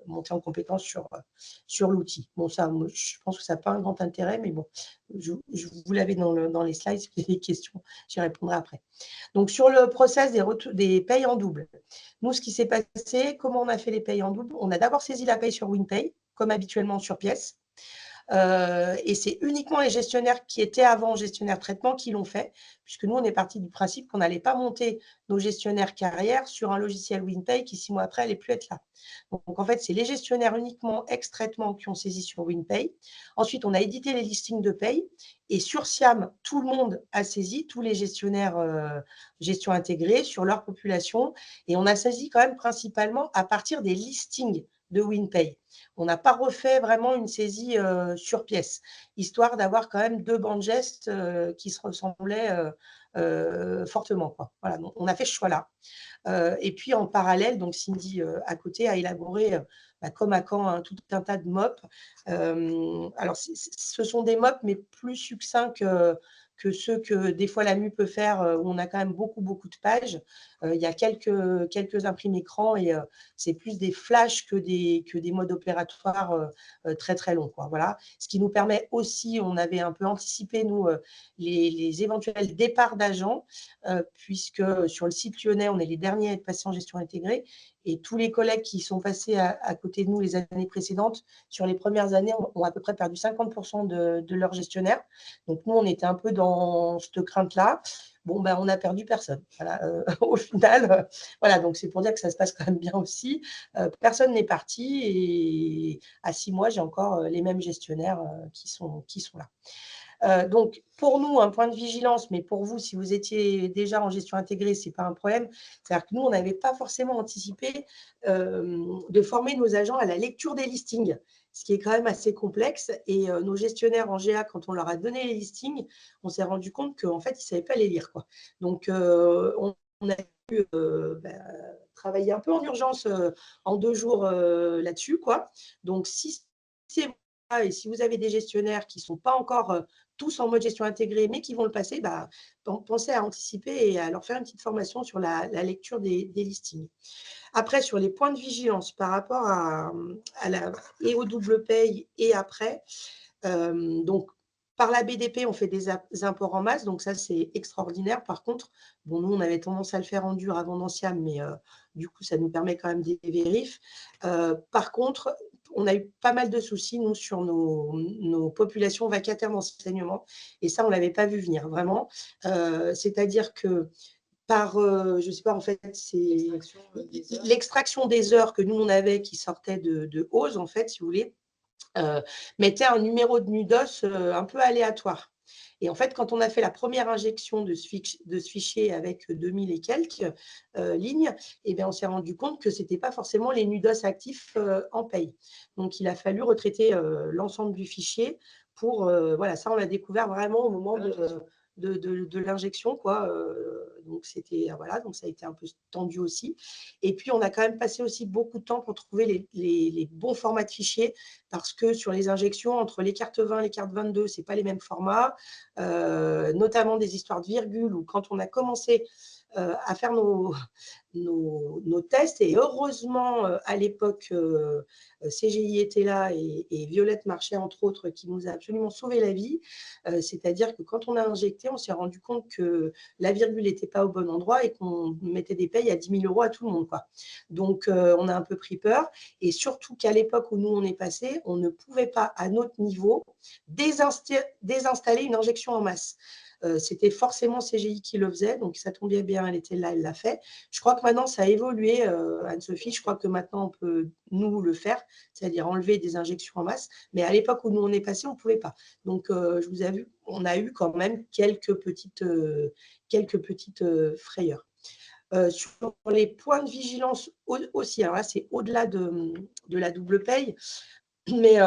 montée en compétences sur l'outil. Bon, ça, moi, je pense que ça n'a pas un grand intérêt, mais bon, je vous l'avais dans les slides, si vous avez des questions, j'y répondrai après. Donc, sur le process des payes en double, nous, ce qui s'est passé, comment on a fait les payes en double? On a d'abord saisi la paye sur WinPay, comme habituellement sur pièce. Et c'est uniquement les gestionnaires qui étaient avant gestionnaire traitement qui l'ont fait, puisque nous, on est parti du principe qu'on n'allait pas monter nos gestionnaires carrière sur un logiciel WinPay qui, 6 mois après, n'allait plus être là. Donc, en fait, c'est les gestionnaires uniquement ex-traitement qui ont saisi sur WinPay. Ensuite, on a édité les listings de paye. Et sur Siam, tout le monde a saisi, tous les gestionnaires gestion intégrée sur leur population. Et on a saisi quand même principalement à partir des listings de WinPay. On n'a pas refait vraiment une saisie sur pièce, histoire d'avoir quand même 2 bancs de gestes qui se ressemblaient fortement, quoi. Voilà, donc on a fait ce choix-là. Et puis en parallèle, donc Cindy à côté a élaboré, comme à Caen, hein, tout un tas de MOP. Alors, ce sont des MOP, mais plus succincts que ceux que des fois l'AMU peut faire, où on a quand même beaucoup de pages. Il y a quelques imprimes écrans et c'est plus des flashs que des modes opératoires très longs, quoi. Voilà. Ce qui nous permet aussi, on avait un peu anticipé, nous, les éventuels départs d'agents, puisque sur le site lyonnais, on est les derniers à être passés en gestion intégrée. Et tous les collègues qui sont passés à côté de nous les années précédentes, sur les premières années, ont à peu près perdu 50% de leurs gestionnaires. Donc, nous, on était un peu dans cette crainte-là. Bon, ben, on n'a perdu personne. Voilà, au final, voilà, donc c'est pour dire que ça se passe quand même bien aussi. Personne n'est parti et à 6 mois, j'ai encore les mêmes gestionnaires qui sont là. Donc, pour nous, un point de vigilance, mais pour vous, si vous étiez déjà en gestion intégrée, ce n'est pas un problème. C'est-à-dire que nous, on n'avait pas forcément anticipé de former nos agents à la lecture des listings, ce qui est quand même assez complexe. Et nos gestionnaires en GA, quand on leur a donné les listings, on s'est rendu compte qu'en fait, ils ne savaient pas les lire, quoi. Donc, on a pu travailler un peu en urgence en 2 jours là-dessus, quoi. Donc, si c'est et si vous avez des gestionnaires qui ne sont pas encore tous en mode gestion intégrée, mais qui vont le passer, bah, pensez à anticiper et à leur faire une petite formation sur la lecture des listings. Après, sur les points de vigilance par rapport et au double paye et après, donc, par la BDP, on fait des imports en masse, donc ça, c'est extraordinaire. Par contre, bon, nous, on avait tendance à le faire en dur avant d'Anciam, mais du coup, ça nous permet quand même des vérifs. Par contre, on a eu pas mal de soucis, nous, sur nos populations vacataires d'enseignement, et ça, on ne l'avait pas vu venir, vraiment. C'est-à-dire que je ne sais pas, en fait, c'est l'extraction des heures que nous, on avait qui sortait de OSE, en fait, si vous voulez, mettait un numéro de NUDOS un peu aléatoire. Et en fait, quand on a fait la première injection de ce fichier avec 2000 et quelques lignes, eh bien, on s'est rendu compte que ce n'était pas forcément les NUDOS actifs en paye. Donc, il a fallu retraiter l'ensemble du fichier pour… voilà, ça, on l'a découvert vraiment au moment de l'injection, quoi. Donc, voilà, donc ça a été un peu tendu aussi. Et puis, on a quand même passé aussi beaucoup de temps pour trouver les bons formats de fichiers, parce que sur les injections, entre les cartes 20 et les cartes 22, ce n'est pas les mêmes formats, notamment des histoires de virgules, ou quand on a commencé à faire nos tests, et heureusement, à l'époque, CGI était là et Violette Marchais, entre autres, qui nous a absolument sauvé la vie. C'est-à-dire que quand on a injecté, on s'est rendu compte que la virgule n'était pas au bon endroit et qu'on mettait des payes à 10 000 € à tout le monde, quoi. Donc, on a un peu pris peur. Et surtout qu'à l'époque où nous, on est passé, on ne pouvait pas, à notre niveau, désinstaller une injection en masse. C'était forcément CGI qui le faisait, donc ça tombait bien, elle était là, elle l'a fait. Je crois que maintenant, ça a évolué, Anne-Sophie, je crois que maintenant, on peut, nous, le faire, c'est-à-dire enlever des injections en masse, mais à l'époque où nous, on est passé, on ne pouvait pas. Donc, je vous avoue, on a eu quand même quelques petites frayeurs. Sur les points de vigilance aussi, alors là, c'est au-delà de la double paye, mais…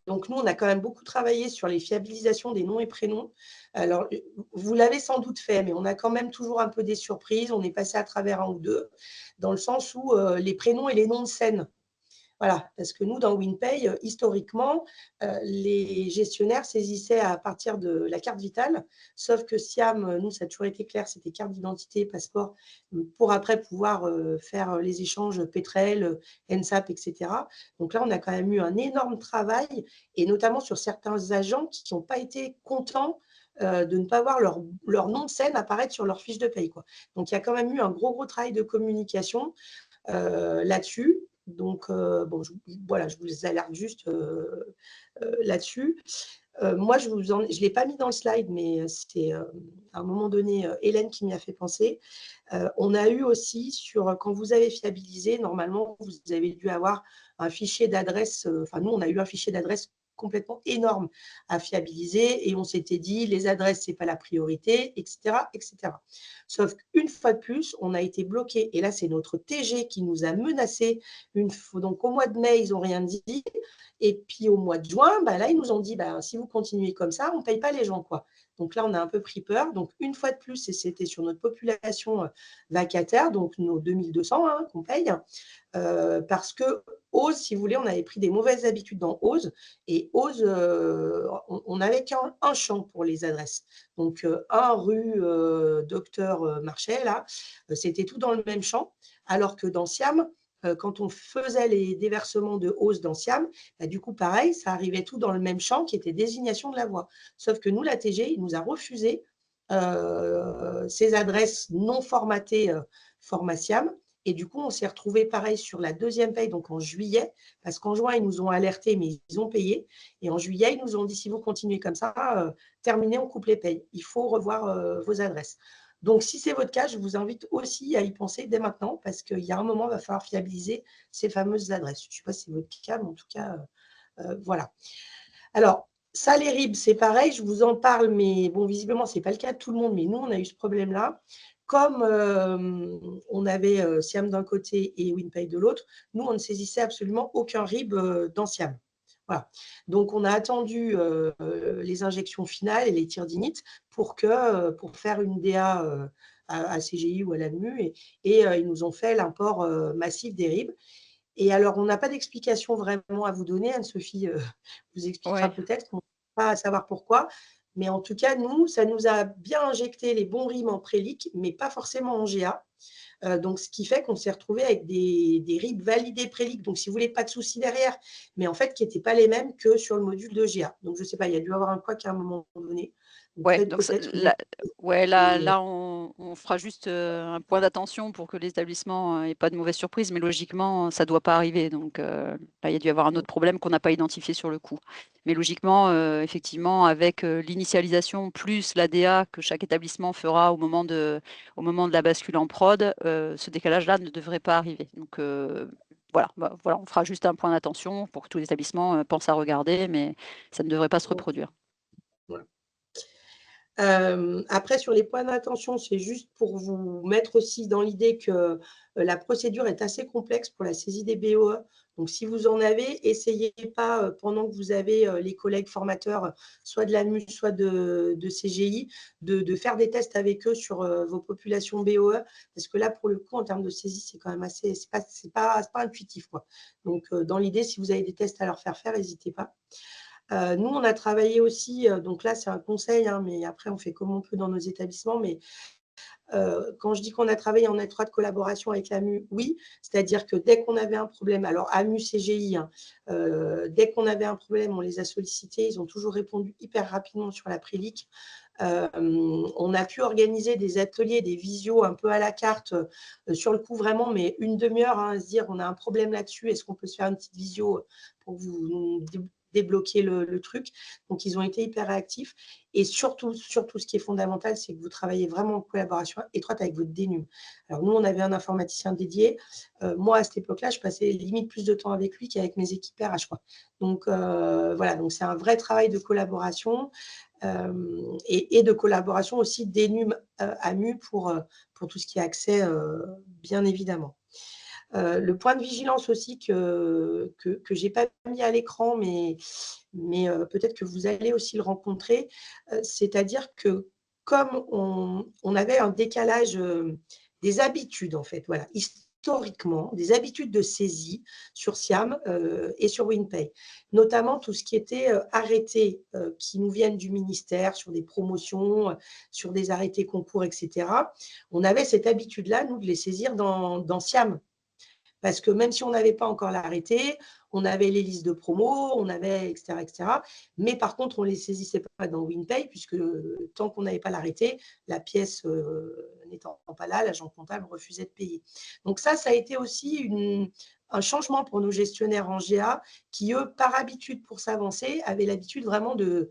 donc, nous, on a quand même beaucoup travaillé sur les fiabilisations des noms et prénoms. Alors, vous l'avez sans doute fait, mais on a quand même toujours un peu des surprises. On est passé à travers un ou deux, dans le sens où les prénoms et les noms de scène Voilà, parce que nous, dans WinPay, historiquement, les gestionnaires saisissaient à partir de la carte vitale, sauf que Siam, nous, ça a toujours été clair, c'était carte d'identité, passeport, pour après pouvoir faire les échanges Petrel, NSAP, etc. Donc là, on a quand même eu un énorme travail, et notamment sur certains agents qui n'ont pas été contents de ne pas voir leur nom de scène apparaître sur leur fiche de paye, quoi. Donc, il y a quand même eu un gros travail de communication là-dessus. Donc, bon, voilà, je vous alerte juste là-dessus. Moi, je ne l'ai pas mis dans le slide, mais c'est à un moment donné Hélène qui m'y a fait penser. On a eu aussi, quand vous avez fiabilisé, normalement, vous avez dû avoir un fichier d'adresse. Enfin, nous, on a eu un fichier d'adresse complètement énorme à fiabiliser et on s'était dit les adresses, ce n'est pas la priorité, etc., etc. Sauf qu'une fois de plus, on a été bloqué et là, c'est notre TG qui nous a menacés. Donc, au mois de mai, ils n'ont rien dit. Et puis, au mois de juin, là, ils nous ont dit si vous continuez comme ça, on ne paye pas les gens, quoi. Donc là, on a un peu pris peur. Donc, une fois de plus, et c'était sur notre population vacataire, donc nos 2200 qu'on paye, parce que Ose, si vous voulez, on avait pris des mauvaises habitudes dans Ose, et Ose, on n'avait qu'un champ pour les adresses. Donc, 1 rue Docteur Marchais, là, c'était tout dans le même champ, alors que dans Siam, quand on faisait les déversements de Ose dans Siam, du coup, pareil, ça arrivait tout dans le même champ qui était désignation de la voie. Sauf que nous, la TG, il nous a refusé ces adresses non formatées format Siam. Et du coup, on s'est retrouvé pareil sur la deuxième paye, donc en juillet, parce qu'en juin, ils nous ont alertés, mais ils ont payé. Et en juillet, ils nous ont dit, si vous continuez comme ça, terminez, on coupe les payes. Il faut revoir vos adresses. Donc, si c'est votre cas, je vous invite aussi à y penser dès maintenant, parce qu'il y a un moment, il va falloir fiabiliser ces fameuses adresses. Je ne sais pas si c'est votre cas, mais en tout cas, voilà. Alors, ça, les RIB, c'est pareil, je vous en parle, mais bon, visiblement, ce n'est pas le cas de tout le monde, mais nous, on a eu ce problème-là. Comme on avait Siam d'un côté et WinPay de l'autre, nous, on ne saisissait absolument aucun RIB dans Siam. Voilà. Donc, on a attendu les injections finales et les tirs d'init pour faire une DA à CGI ou à l'ANMU, et ils nous ont fait l'import massif des RIB. Et alors, on n'a pas d'explication vraiment à vous donner. Anne-Sophie vous expliquera Ouais. peut-être, on ne peut pas savoir pourquoi. Mais en tout cas, nous, ça nous a bien injecté les bons RIB en préliq, mais pas forcément en GA. Donc, ce qui fait qu'on s'est retrouvé avec des RIB validés préliq. Donc, si vous voulez, pas de souci derrière, mais en fait, qui n'étaient pas les mêmes que sur le module de GA. Donc, je ne sais pas, il y a dû avoir un couac à un moment donné. Ouais, donc Peut-être là, on fera juste un point d'attention pour que l'établissement n'ait pas de mauvaise surprise, mais logiquement, ça ne doit pas arriver. Donc là, il y a dû y avoir un autre problème qu'on n'a pas identifié sur le coup. Mais logiquement, effectivement, avec l'initialisation plus l'ADA que chaque établissement fera au moment de la bascule en prod, ce décalage-là ne devrait pas arriver. Donc voilà, on fera juste un point d'attention pour que tous les établissements pensent à regarder, mais ça ne devrait pas se reproduire. Voilà. Après, sur les points d'attention, c'est juste pour vous mettre aussi dans l'idée que la procédure est assez complexe pour la saisie des BOE. Donc, si vous en avez, essayez pas, pendant que vous avez les collègues formateurs, soit de l'ANMU, soit de CGI, de faire des tests avec eux sur vos populations BOE, parce que là, pour le coup, en termes de saisie, c'est quand même assez, c'est pas intuitif, quoi. Donc, dans l'idée, si vous avez des tests à leur faire, n'hésitez pas. Nous, on a travaillé aussi, donc là, c'est un conseil, mais après, on fait comme on peut dans nos établissements. Mais quand je dis qu'on a travaillé en étroite collaboration avec l'AMU, oui, c'est-à-dire que dès qu'on avait un problème, alors AMU, CGI, dès qu'on avait un problème, on les a sollicités, ils ont toujours répondu hyper rapidement sur la préliq. On a pu organiser des ateliers, des visios un peu à la carte sur le coup vraiment, mais une demi-heure à se dire on a un problème là-dessus, est-ce qu'on peut se faire une petite visio pour vous débloquer le truc. Donc, ils ont été hyper réactifs. Et surtout, ce qui est fondamental, c'est que vous travaillez vraiment en collaboration étroite avec votre DNUM. Alors, nous, on avait un informaticien dédié. Moi, à cette époque-là, je passais limite plus de temps avec lui qu'avec mes équipes RH, quoi. Donc, voilà, donc c'est un vrai travail de collaboration et de collaboration aussi DNUM AMU pour tout ce qui est accès, bien évidemment. Le point de vigilance aussi que je n'ai pas mis à l'écran, mais peut-être que vous allez aussi le rencontrer, c'est-à-dire que comme on avait un décalage des habitudes, en fait, voilà, historiquement des habitudes de saisie sur Siam et sur WinPay, notamment tout ce qui était arrêtés qui nous viennent du ministère sur des promotions, sur des arrêtés concours, etc. On avait cette habitude-là, nous, de les saisir dans Siam. Parce que même si on n'avait pas encore l'arrêté, on avait les listes de promos, on avait, etc., etc. Mais par contre, on ne les saisissait pas dans WinPay, puisque tant qu'on n'avait pas l'arrêté, la pièce n'étant pas là, l'agent comptable refusait de payer. Donc ça a été aussi un changement pour nos gestionnaires en GA qui, eux, par habitude pour s'avancer, avaient l'habitude vraiment de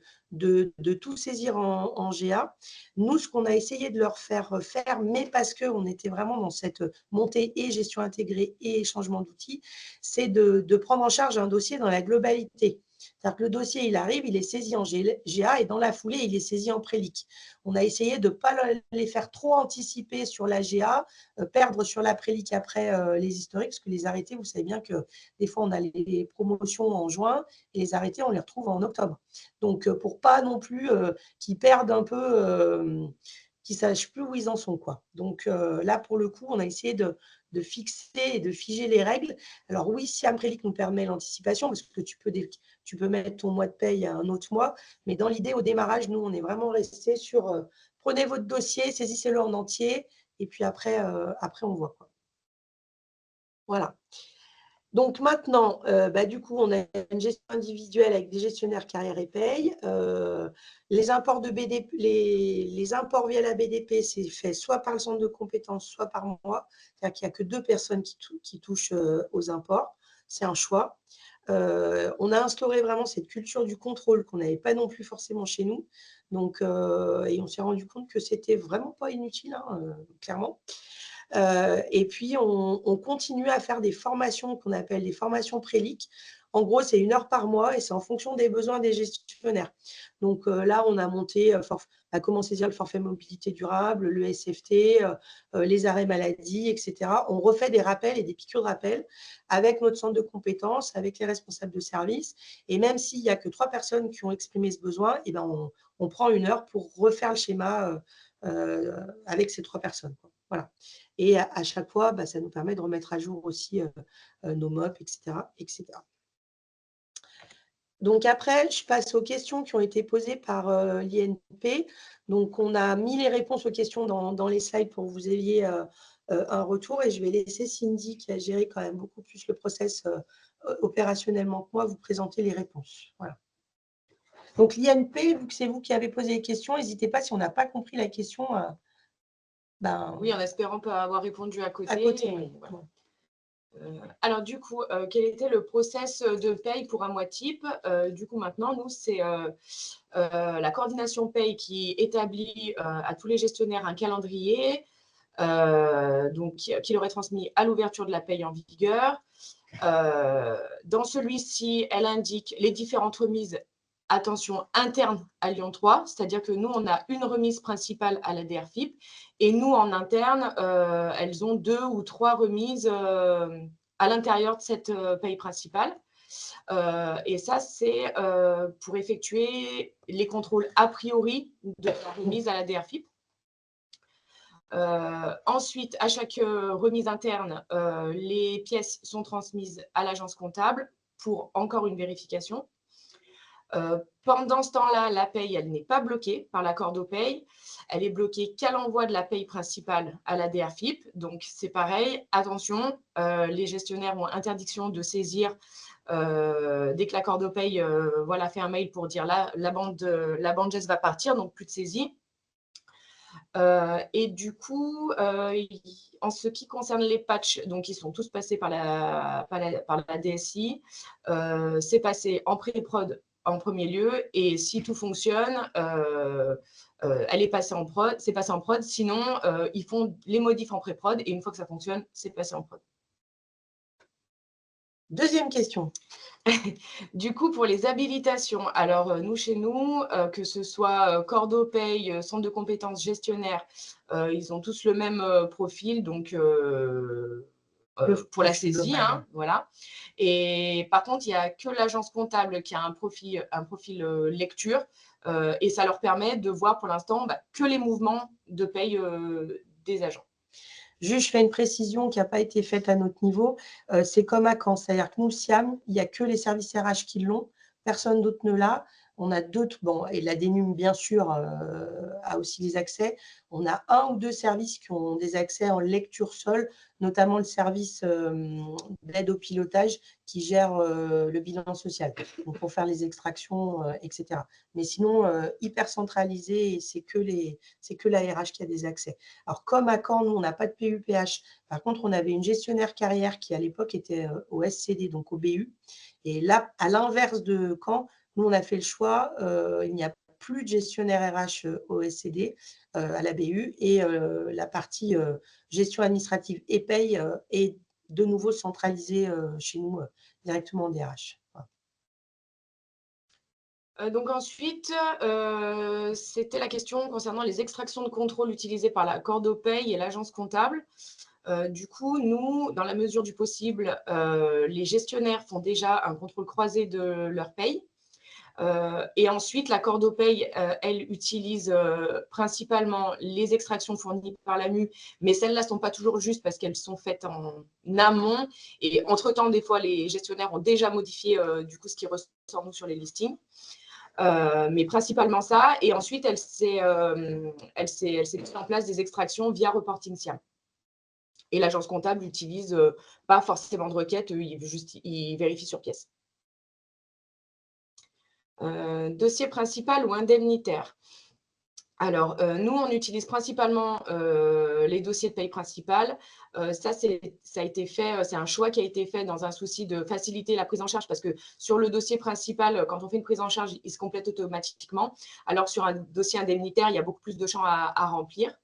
tout saisir en GA. Nous, ce qu'on a essayé de leur faire faire, mais parce qu'on était vraiment dans cette montée et gestion intégrée et changement d'outils, c'est de prendre en charge un dossier dans la globalité. C'est-à-dire que le dossier, il arrive, il est saisi en GA et dans la foulée, il est saisi en préliq. On a essayé de ne pas les faire trop anticiper sur la GA, perdre sur la préliq après les historiques, parce que les arrêtés, vous savez bien que des fois, on a les promotions en juin et les arrêtés, on les retrouve en octobre. Donc, pour pas non plus qu'ils perdent un peu, qu'ils ne sachent plus où ils en sont, quoi. Donc, là, pour le coup, on a essayé de fixer et de figer les règles. Alors oui, Siam Préliq nous permet l'anticipation parce que tu peux mettre ton mois de paye à un autre mois. Mais dans l'idée, au démarrage, nous, on est vraiment resté sur prenez votre dossier, saisissez-le en entier et puis après, on voit, quoi. Voilà. Donc maintenant, du coup, on a une gestion individuelle avec des gestionnaires carrière et paye. Les imports de BDP, les imports via la BDP, c'est fait soit par le centre de compétences, soit par moi. C'est-à-dire qu'il n'y a que 2 personnes qui touchent aux imports. C'est un choix. On a instauré vraiment cette culture du contrôle qu'on n'avait pas non plus forcément chez nous. Donc, et on s'est rendu compte que c'était vraiment pas inutile, hein, clairement. Et puis, on continue à faire des formations qu'on appelle des formations préliq. En gros, c'est 1 heure par mois et c'est en fonction des besoins des gestionnaires. Donc là, on a monté comment saisir le forfait mobilité durable, le SFT, les arrêts maladie, etc. On refait des rappels et des piqûres de rappel avec notre centre de compétences, avec les responsables de service. Et même s'il n'y a que 3 personnes qui ont exprimé ce besoin, eh ben, on prend 1 heure pour refaire le schéma avec ces 3 personnes, quoi. Voilà. Et à chaque fois, ça nous permet de remettre à jour aussi nos MOP, etc., etc. Donc après, je passe aux questions qui ont été posées par l'INP. Donc, on a mis les réponses aux questions dans les slides pour que vous ayez un retour. Et je vais laisser Cindy, qui a géré quand même beaucoup plus le process opérationnellement que moi, vous présenter les réponses. Voilà. Donc, l'INP, vu que c'est vous qui avez posé les questions, n'hésitez pas, si on n'a pas compris la question, oui, en espérant pas avoir répondu à côté. Oui. Voilà. Alors du coup, quel était le process de paye pour un mois type? Du coup, maintenant, nous, c'est la coordination paye qui établit à tous les gestionnaires un calendrier donc, qui leur est transmis à l'ouverture de la paye en vigueur. Dans celui-ci, elle indique les différentes remises, attention, internes à Lyon 3, c'est-à-dire que nous, on a une remise principale à la DRFIP et nous, en interne, elles ont 2 ou 3 remises à l'intérieur de cette paye principale. Et ça, c'est pour effectuer les contrôles a priori de la remise à la DRFIP. Ensuite, à chaque remise interne, les pièces sont transmises à l'agence comptable pour encore une vérification. Pendant ce temps-là, la paye, elle n'est pas bloquée par l'accord de paye. Elle est bloquée qu'à l'envoi de la paye principale à la DRFIP. Donc, c'est pareil, attention, les gestionnaires ont interdiction de saisir dès que l'accord de paye fait un mail pour dire là, la bande geste va partir, donc plus de saisie. Et du coup, en ce qui concerne les patchs, donc ils sont tous passés par la DSI. C'est passé en pré-prod en premier lieu, et si tout fonctionne, elle est passée en prod, c'est passé en prod. Sinon, ils font les modifs en pré-prod, et une fois que ça fonctionne, c'est passé en prod. Deuxième question. Du coup, pour les habilitations, alors nous, chez nous, que ce soit Cordopaye, centre de compétences gestionnaire, ils ont tous le même profil, donc pour la saisie, hein, voilà. Et par contre, il n'y a que l'agence comptable qui a un profil lecture, et ça leur permet de voir pour l'instant que les mouvements de paye des agents. Juste, je fais une précision qui n'a pas été faite à notre niveau. C'est comme à Caen, c'est-à-dire que nous, SIAM, il n'y a que les services RH qui l'ont, personne d'autre ne l'a. On a d'autres, bon, et la DENUM, bien sûr, a aussi des accès. On a 1 ou 2 services qui ont des accès en lecture sol, notamment le service d'aide au pilotage qui gère le bilan social, donc pour faire les extractions, etc. Mais sinon, hyper centralisé, et c'est que la RH qui a des accès. Alors, comme à Caen, nous, on n'a pas de PUPH. Par contre, on avait une gestionnaire carrière qui, à l'époque, était au SCD, donc au BU. Et là, à l'inverse de Caen, nous, on a fait le choix, il n'y a plus de gestionnaire RH au SCD, à la BU, et la partie gestion administrative et paye est de nouveau centralisée chez nous, directement en DRH. Voilà. Donc ensuite, c'était la question concernant les extractions de contrôle utilisées par la Cordopaye et l'agence comptable. Du coup, nous, dans la mesure du possible, les gestionnaires font déjà un contrôle croisé de leur paye. Et ensuite, la Cordopaye, elle utilise principalement les extractions fournies par l'AMU, mais celles-là ne sont pas toujours justes parce qu'elles sont faites en amont. Et entre-temps, des fois, les gestionnaires ont déjà modifié du coup ce qui ressort nous sur les listings. Mais principalement ça. Et ensuite, elle s'est mise en place des extractions via Reporting SIAM. Et l'agence comptable n'utilise pas forcément de requête, il vérifie sur pièce. Dossier principal ou indemnitaire. Alors, nous, on utilise principalement les dossiers de paye principale. Ça a été fait, c'est un choix qui a été fait dans un souci de faciliter la prise en charge, parce que sur le dossier principal, quand on fait une prise en charge, il se complète automatiquement. Alors, sur un dossier indemnitaire, il y a beaucoup plus de champs à remplir.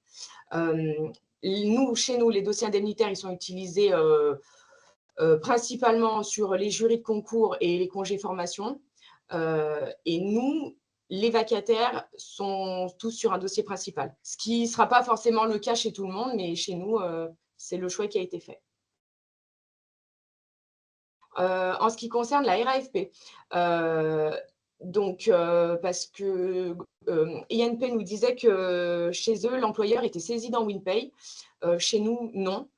Chez nous, les dossiers indemnitaires, ils sont utilisés principalement sur les jurys de concours et les congés formation. Et nous, les vacataires sont tous sur un dossier principal, ce qui ne sera pas forcément le cas chez tout le monde, mais chez nous, c'est le choix qui a été fait. En ce qui concerne la RAFP, parce que INP nous disait que chez eux, l'employeur était saisi dans WinPay. Chez nous, non.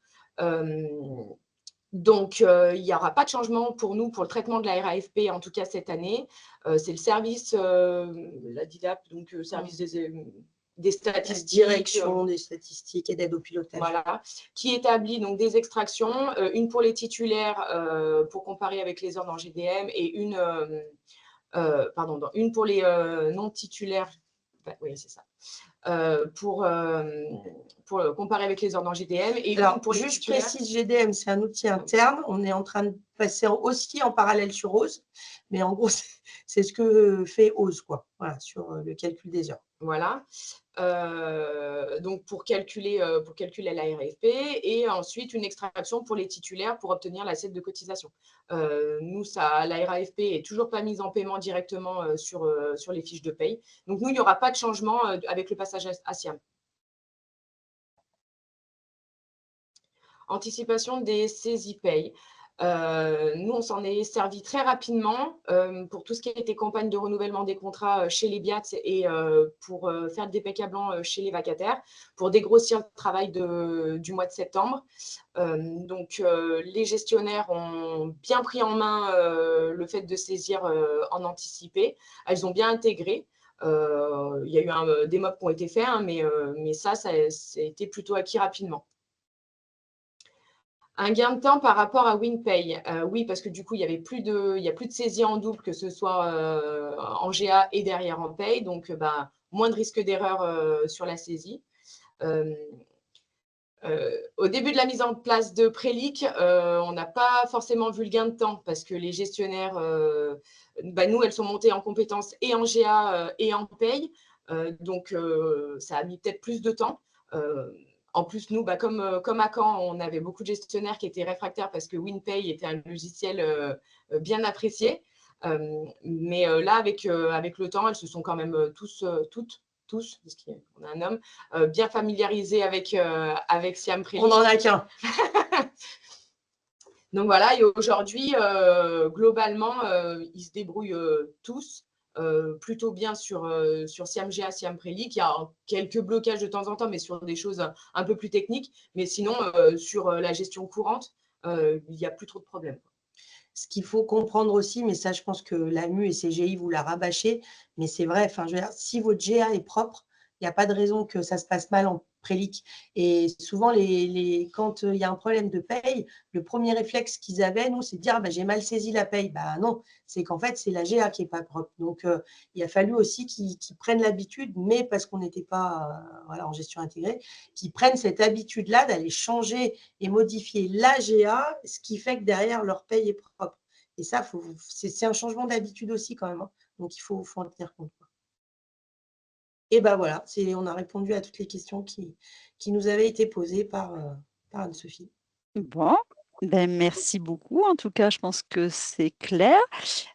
Donc, il n'y aura pas de changement pour nous pour le traitement de la RAFP, en tout cas cette année. C'est le service, la DIDAP, donc service des statistiques. Direction des statistiques et d'aide au pilotage. Voilà, qui établit donc des extractions, une pour les titulaires pour comparer avec les ordres en GDM, et une pour les non-titulaires. Oui, c'est ça. Pour comparer avec les ordres en GDM. Et alors, pour juste précise, GDM, c'est un outil interne. On est en train de passer aussi en parallèle sur OSE, mais en gros, c'est ce que fait OSE, quoi. Voilà, sur le calcul des heures. Voilà. Donc, pour calculer la RAFP, et ensuite une extraction pour les titulaires pour obtenir l'assiette de cotisation. Nous, la RAFP n'est toujours pas mise en paiement directement sur les fiches de paye. Donc, nous, il n'y aura pas de changement avec le passage à SIAM. Anticipation des saisies paye. Nous, on s'en est servi très rapidement pour tout ce qui a été campagne de renouvellement des contrats chez les BIAT, et pour faire des PK blancs chez les vacataires, pour dégrossir le travail du mois de septembre. Donc, les gestionnaires ont bien pris en main le fait de saisir en anticipé. Elles ont bien intégré. Il y a eu des mobs qui ont été faits, hein, mais ça a été plutôt acquis rapidement. Un gain de temps par rapport à WinPay. Oui, parce que du coup, il n'y a plus de saisie en double, que ce soit en GA et derrière en paye. Donc, moins de risque d'erreur sur la saisie. Au début de la mise en place de Prélic, on n'a pas forcément vu le gain de temps, parce que les gestionnaires, nous, elles sont montées en compétences et en GA et en paye. Donc, ça a mis peut-être plus de temps. En plus, nous, comme à Caen, on avait beaucoup de gestionnaires qui étaient réfractaires parce que WinPay était un logiciel bien apprécié. Mais là, avec le temps, elles se sont quand même toutes, parce qu'on a un homme, bien familiarisés avec SIAM Prélic. On n'en a qu'un. Donc voilà, et aujourd'hui, globalement, ils se débrouillent tous. plutôt bien sur SiamGA, SiamPrelic. Il y a quelques blocages de temps en temps, mais sur des choses un peu plus techniques. Mais sinon, sur la gestion courante, il n'y a plus trop de problèmes. Ce qu'il faut comprendre aussi, mais ça, je pense que l'AMU et CGI vous la rabâchez, mais c'est vrai, enfin, je veux dire, si votre GA est propre, il n'y a pas de raison que ça se passe mal en prélic. Et souvent, quand il y a un problème de paye, le premier réflexe qu'ils avaient, nous, c'est de dire ah, ben, j'ai mal saisi la paye. Bah non, c'est qu'en fait, c'est la GA qui n'est pas propre. Donc, il a fallu aussi qu'ils prennent l'habitude, mais parce qu'on n'était pas voilà, en gestion intégrée, qu'ils prennent cette habitude-là d'aller changer et modifier la GA, ce qui fait que derrière, leur paye est propre. Et ça, c'est un changement d'habitude aussi quand même. Hein. Donc, il faut en tenir compte. Et ben voilà, on a répondu à toutes les questions qui nous avaient été posées par Anne-Sophie. Bon, ben, merci beaucoup. En tout cas, je pense que c'est clair.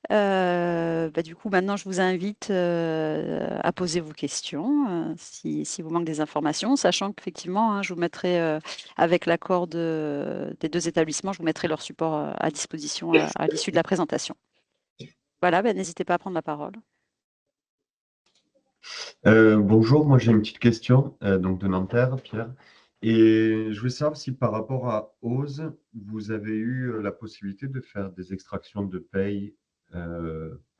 Du coup, maintenant, je vous invite à poser vos questions si vous manque des informations, sachant qu'effectivement, je vous mettrai, avec l'accord des deux établissements, je vous mettrai leur support à disposition à l'issue de la présentation. Voilà, n'hésitez pas à prendre la parole. Bonjour, moi j'ai une petite question donc de Nanterre, Pierre. Et je voulais savoir si par rapport à OSE, vous avez eu la possibilité de faire des extractions de paye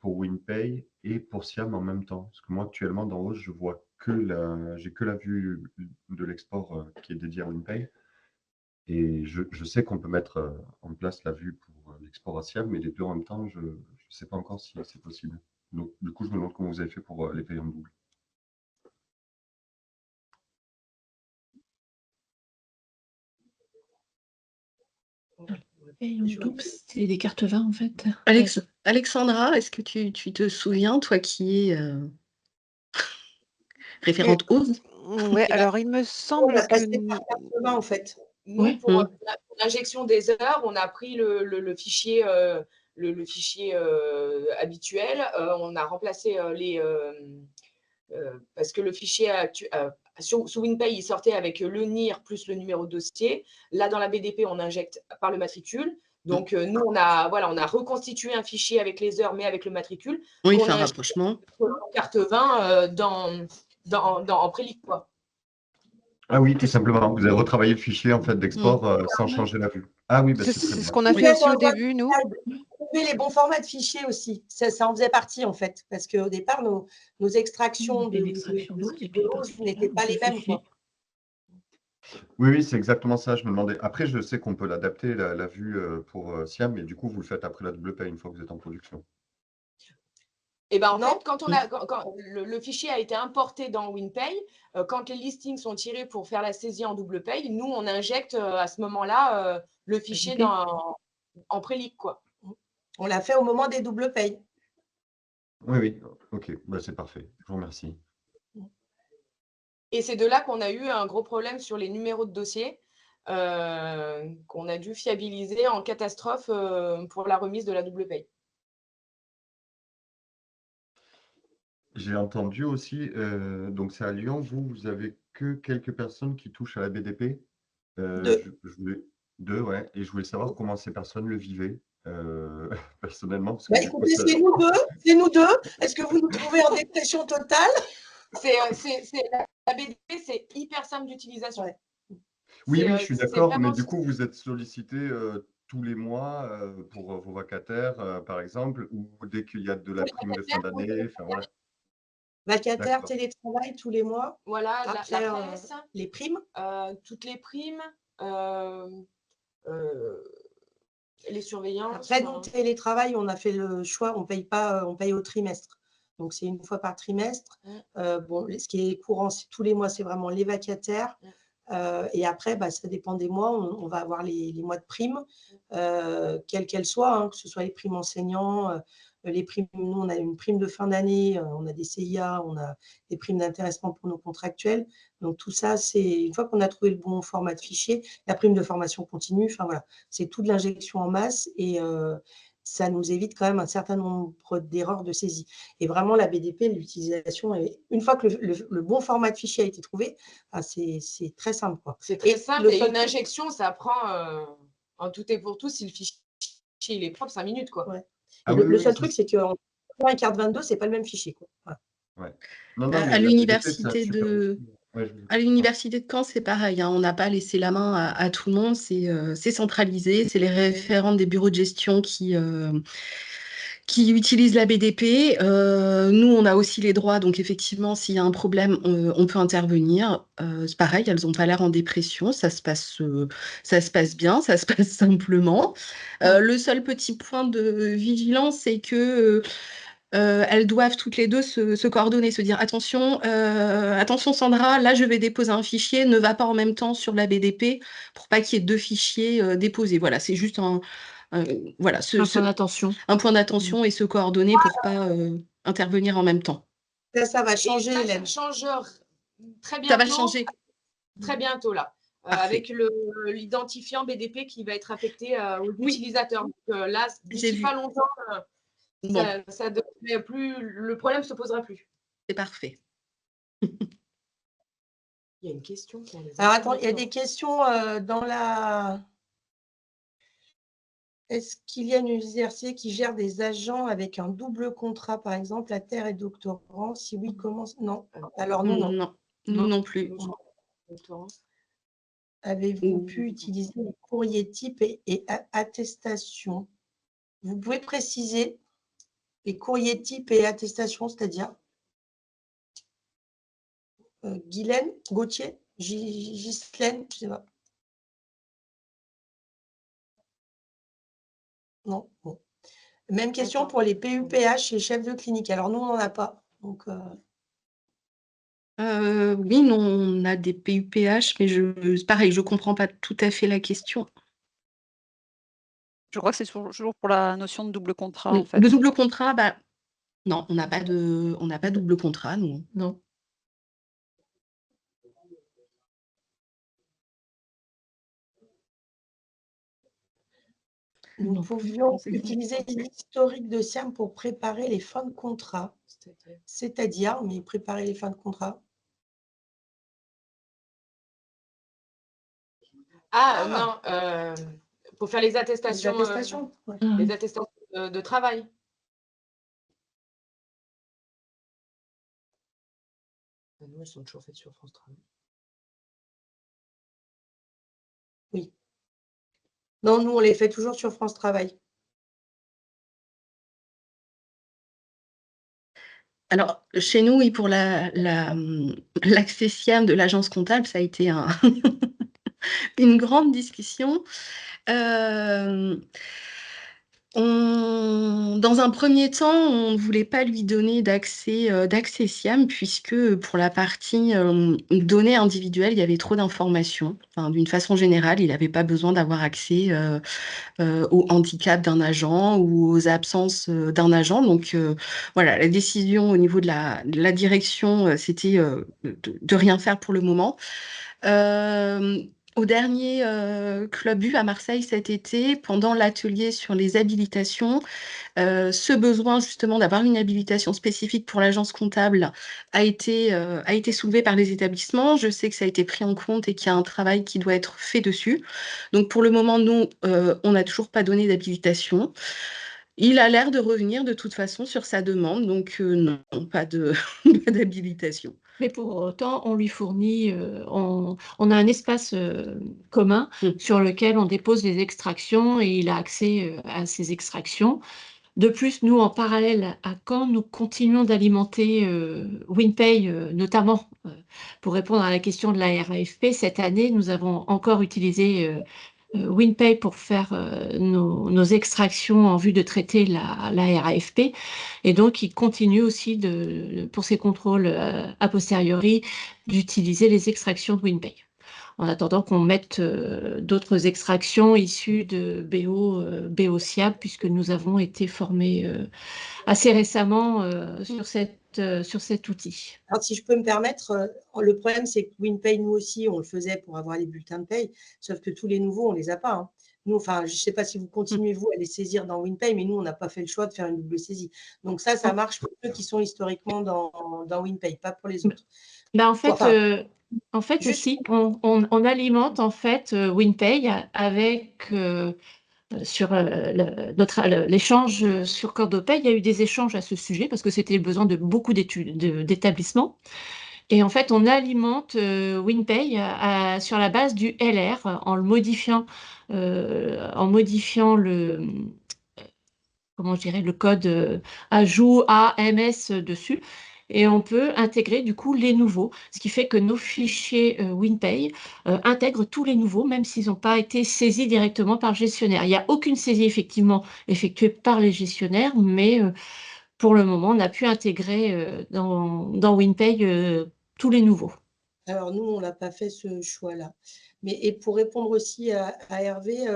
pour WinPay et pour Siam en même temps. Parce que moi actuellement dans OSE, je vois j'ai que la vue de l'export qui est dédiée à WinPay. Et je sais qu'on peut mettre en place la vue pour l'export à Siam, mais les deux en même temps, je ne sais pas encore si c'est possible. Donc du coup, je me demande comment vous avez fait pour les payer en double. C'est des cartes 20 en fait. Alexandra, est-ce que tu te souviens, toi qui es référente OSE? Ouais, alors il me On semble a que passé par 80 en fait. Nous, Ouais. pour l'injection des heures, on a pris le fichier, le fichier habituel. On a remplacé parce que le fichier sous WinPay, il sortait avec le NIR plus le numéro de dossier. Là, dans la BDP, on injecte par le matricule. Donc, nous, on a reconstitué un fichier avec les heures, mais avec le matricule. Oui, On fait un a rapprochement. carte 20 en prélic, quoi. Ah oui, tout simplement. Vous avez retravaillé le fichier en fait d'export sans changer la vue. Ah oui, c'est très c'est bien. ce qu'on a fait aussi au début, nous. Trouver les bons formats de fichiers aussi. Ça en faisait partie en fait. Parce qu'au départ, nos extractions de l'OSE n'étaient pas les mêmes. Quoi. Oui, c'est exactement ça. Je me demandais. Après, je sais qu'on peut l'adapter, la vue pour Siam, mais du coup, vous le faites après la double paye une fois que vous êtes en production. Et ben en fait, quand le fichier a été importé dans WinPay, quand les listings sont tirés pour faire la saisie en double paye, nous, on injecte à ce moment-là le fichier en prélic, quoi. On l'a fait au moment des doubles payes. Oui, ok, c'est parfait. Je vous remercie. Et c'est de là qu'on a eu un gros problème sur les numéros de dossier qu'on a dû fiabiliser en catastrophe pour la remise de la double paye. J'ai entendu aussi, donc c'est à Lyon, vous avez que quelques personnes qui touchent à la BDP. Deux, ouais. Et je voulais savoir comment ces personnes le vivaient personnellement. Parce que écoutez, c'est nous deux. Est-ce que vous nous trouvez en dépression totale? La BDP, c'est hyper simple d'utilisation. Ouais. Oui, je suis d'accord, mais du coup, vous êtes sollicité tous les mois pour vos vacataires, par exemple, ou dès qu'il y a de la prime de fin d'année. Voilà. Vacataire, télétravail tous les mois. Voilà, après, la presse, les primes. toutes les primes, les surveillances. Après, nous, télétravail, on a fait le choix, on paye au trimestre. Donc, c'est une fois par trimestre. Ce qui est courant, tous les mois, c'est vraiment les vacataires. Et après, ça dépend des mois. On va avoir les mois de primes, quelles qu'elles soient, que ce soit les primes enseignants, les primes. Nous, on a une prime de fin d'année, on a des CIA, on a des primes d'intéressement pour nos contractuels. Donc, tout ça, c'est une fois qu'on a trouvé le bon format de fichier, la prime de formation continue. Enfin, voilà, c'est toute l'injection en masse et ça nous évite quand même un certain nombre d'erreurs de saisie. Et vraiment, la BDP, l'utilisation, une fois que le bon format de fichier a été trouvé, c'est très simple. C'est très simple. Et une injection, ça prend en tout et pour tout, si le fichier il est propre, 5 minutes. Quoi. Ouais. Le seul truc, c'est qu'on et carte 22, c'est pas le même fichier, quoi. Voilà. Ouais. Non, non, À mais la BDP, c'est un l'université super de outil. Ouais, je vous à écoute. l'université de Caen, c'est pareil, hein, on n'a pas laissé la main à tout le monde, c'est centralisé, c'est les référents des bureaux de gestion qui utilisent la BDP. Nous, on a aussi les droits, donc effectivement, s'il y a un problème, on peut intervenir. C'est pareil, elles n'ont pas l'air en dépression, ça se passe bien, ça se passe simplement. Le seul petit point de vigilance, c'est que elles doivent toutes les deux se coordonner, se dire attention Sandra, là je vais déposer un fichier, ne va pas en même temps sur la BDP pour pas qu'il y ait deux fichiers déposés. Voilà, c'est juste voilà, Un point d'attention. un point d'attention et se coordonner pour pas intervenir en même temps. Ça va Et changer, ça Hélène. change très Ça va bientôt. changer. Très bientôt, là. Parfait. Avec l'identifiant BDP qui va être affecté aux Oui. utilisateurs. Donc là, J'ai d'ici vu. pas longtemps, Bon, ça devrait plus, le problème ne se posera plus. c'est parfait. Il y a une question pour les Alors, attends, il y a des questions dans la… Est-ce qu'il y a une université qui gère des agents avec un double contrat, par exemple, à terre et doctorant? Si oui, comment… Non. Alors, non, non. Non, nous non plus. Avez-vous pu utiliser les courriers types et attestations? Vous pouvez préciser les courriers types et attestations, c'est-à-dire Guylaine, Gauthier, Ghislaine, je ne sais pas. Non, bon. Même question pour les PUPH et chefs de clinique. Alors, nous, on n'en a pas. Donc, Oui, non, on a des PUPH, mais c'est pareil, je ne comprends pas tout à fait la question. Je crois que c'est toujours pour la notion de double contrat, en fait. Le double contrat, bah, non, on n'a pas double contrat, nous. Non. nous Non. pouvions utiliser l'historique de SIAM pour préparer les fins de contrat. C'est-à-dire, mais préparer les fins de contrat. Non, pour faire les attestations, Les attestations, ouais. les attestations de travail. Nous, elles sont toujours faites sur France Travail. Oui. Non, nous, on les fait toujours sur France Travail. Alors, chez nous, oui, pour l'accès SIAM de l'agence comptable, ça a été une grande discussion. Dans un premier temps, on ne voulait pas lui donner d'accès SIAM puisque pour la partie données individuelles, il y avait trop d'informations. Enfin, d'une façon générale, il n'avait pas besoin d'avoir accès au handicap d'un agent ou aux absences d'un agent. Donc voilà, la décision au niveau de la direction, c'était de rien faire pour le moment. Au dernier Club U à Marseille cet été, pendant l'atelier sur les habilitations, ce besoin justement d'avoir une habilitation spécifique pour l'agence comptable a été soulevé par les établissements. Je sais que ça a été pris en compte et qu'il y a un travail qui doit être fait dessus. Donc pour le moment, nous, on n'a toujours pas donné d'habilitation. Il a l'air de revenir de toute façon sur sa demande, donc non, pas d'habilitation. Mais pour autant, on lui fournit, on a un espace commun sur lequel on dépose les extractions et il a accès à ces extractions. De plus, nous, en parallèle à Caen, nous continuons d'alimenter WinPay, notamment pour répondre à la question de la RAFP. Cette année, nous avons encore utilisé WinPay pour faire nos extractions en vue de traiter la RAFP. Et donc, il continue aussi, pour ses contrôles a posteriori, d'utiliser les extractions de WinPay. En attendant qu'on mette d'autres extractions issues de BO-SIAB, puisque nous avons été formés assez récemment sur cet outil. Alors, si je peux me permettre, le problème, c'est que WinPay, nous aussi, on le faisait pour avoir les bulletins de paye, sauf que tous les nouveaux, on ne les a pas. Hein. Nous, enfin, je ne sais pas si vous continuez, vous, à les saisir dans WinPay, mais nous, on n'a pas fait le choix de faire une double saisie. Donc ça marche pour ceux qui sont historiquement dans WinPay, pas pour les autres. Ben, en fait, juste... si, on alimente en fait WinPay avec sur l'échange sur CordoPay. Il y a eu des échanges à ce sujet parce que c'était le besoin de beaucoup d'établissements. Et en fait, on alimente WinPay sur la base du LR en le modifiant, comment je dirais, le code ajout AMS dessus. Et on peut intégrer du coup les nouveaux, ce qui fait que nos fichiers WinPay intègrent tous les nouveaux, même s'ils n'ont pas été saisis directement par le gestionnaire. Il n'y a aucune saisie effectivement effectuée par les gestionnaires, mais pour le moment, on a pu intégrer dans WinPay tous les nouveaux. Alors, nous, on n'a pas fait ce choix-là. Et pour répondre aussi à Hervé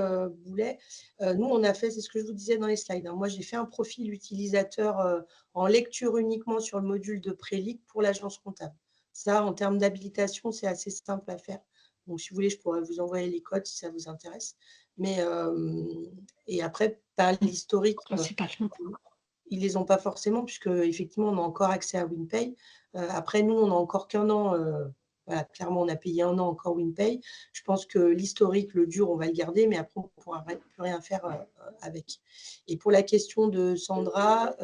Boulet, nous, on a fait, c'est ce que je vous disais dans les slides, hein. Moi, j'ai fait un profil utilisateur en lecture uniquement sur le module de Prélic pour l'agence comptable. Ça, en termes d'habilitation, c'est assez simple à faire. Donc, si vous voulez, je pourrais vous envoyer les codes si ça vous intéresse. Et après, par l'historique, Principalement. ils ne les ont pas forcément, puisque effectivement, on a encore accès à WinPay. Après, nous, on n'a encore qu'un an. Voilà, clairement, on a payé 1 an encore WinPay. Je pense que l'historique, le dur, on va le garder, mais après, on ne pourra plus rien faire avec. Et pour la question de Sandra,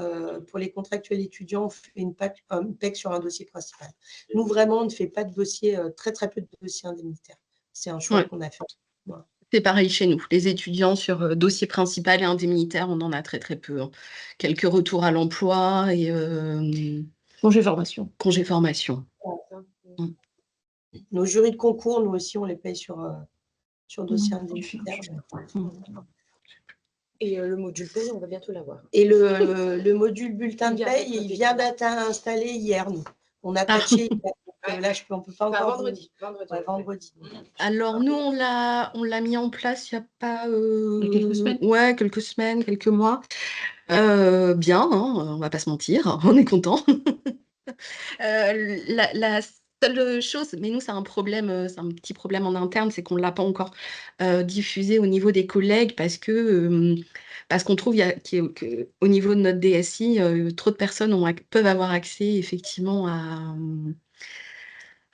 pour les contractuels étudiants, on fait une PEC sur un dossier principal. Nous, vraiment, on ne fait pas de dossier, très, très peu de dossiers indemnitaires. C'est un choix qu'on a fait. Voilà. C'est pareil chez nous. Les étudiants sur dossier principal et indemnitaire, on en a très très peu, hein. Quelques retours à l'emploi et congé formation. Congé formation. Nos jurys de concours, nous aussi, on les paye sur dossier indemnitaire. Et le module paye, on va bientôt l'avoir. Et le module bulletin de paye, il vient d'être installé hier, nous. On a patché. Là, on ne peut pas encore. Vendredi. Vendredi. Alors, nous, on l'a mis en place il n'y a pas. Quelques semaines. Ouais, quelques semaines, quelques mois. Bien, hein, on ne va pas se mentir, on est content. La seule chose, mais nous, c'est un problème, c'est un petit problème en interne, c'est qu'on ne l'a pas encore diffusé au niveau des collègues parce qu'on trouve qu'au niveau de notre DSI, trop de personnes peuvent avoir accès effectivement à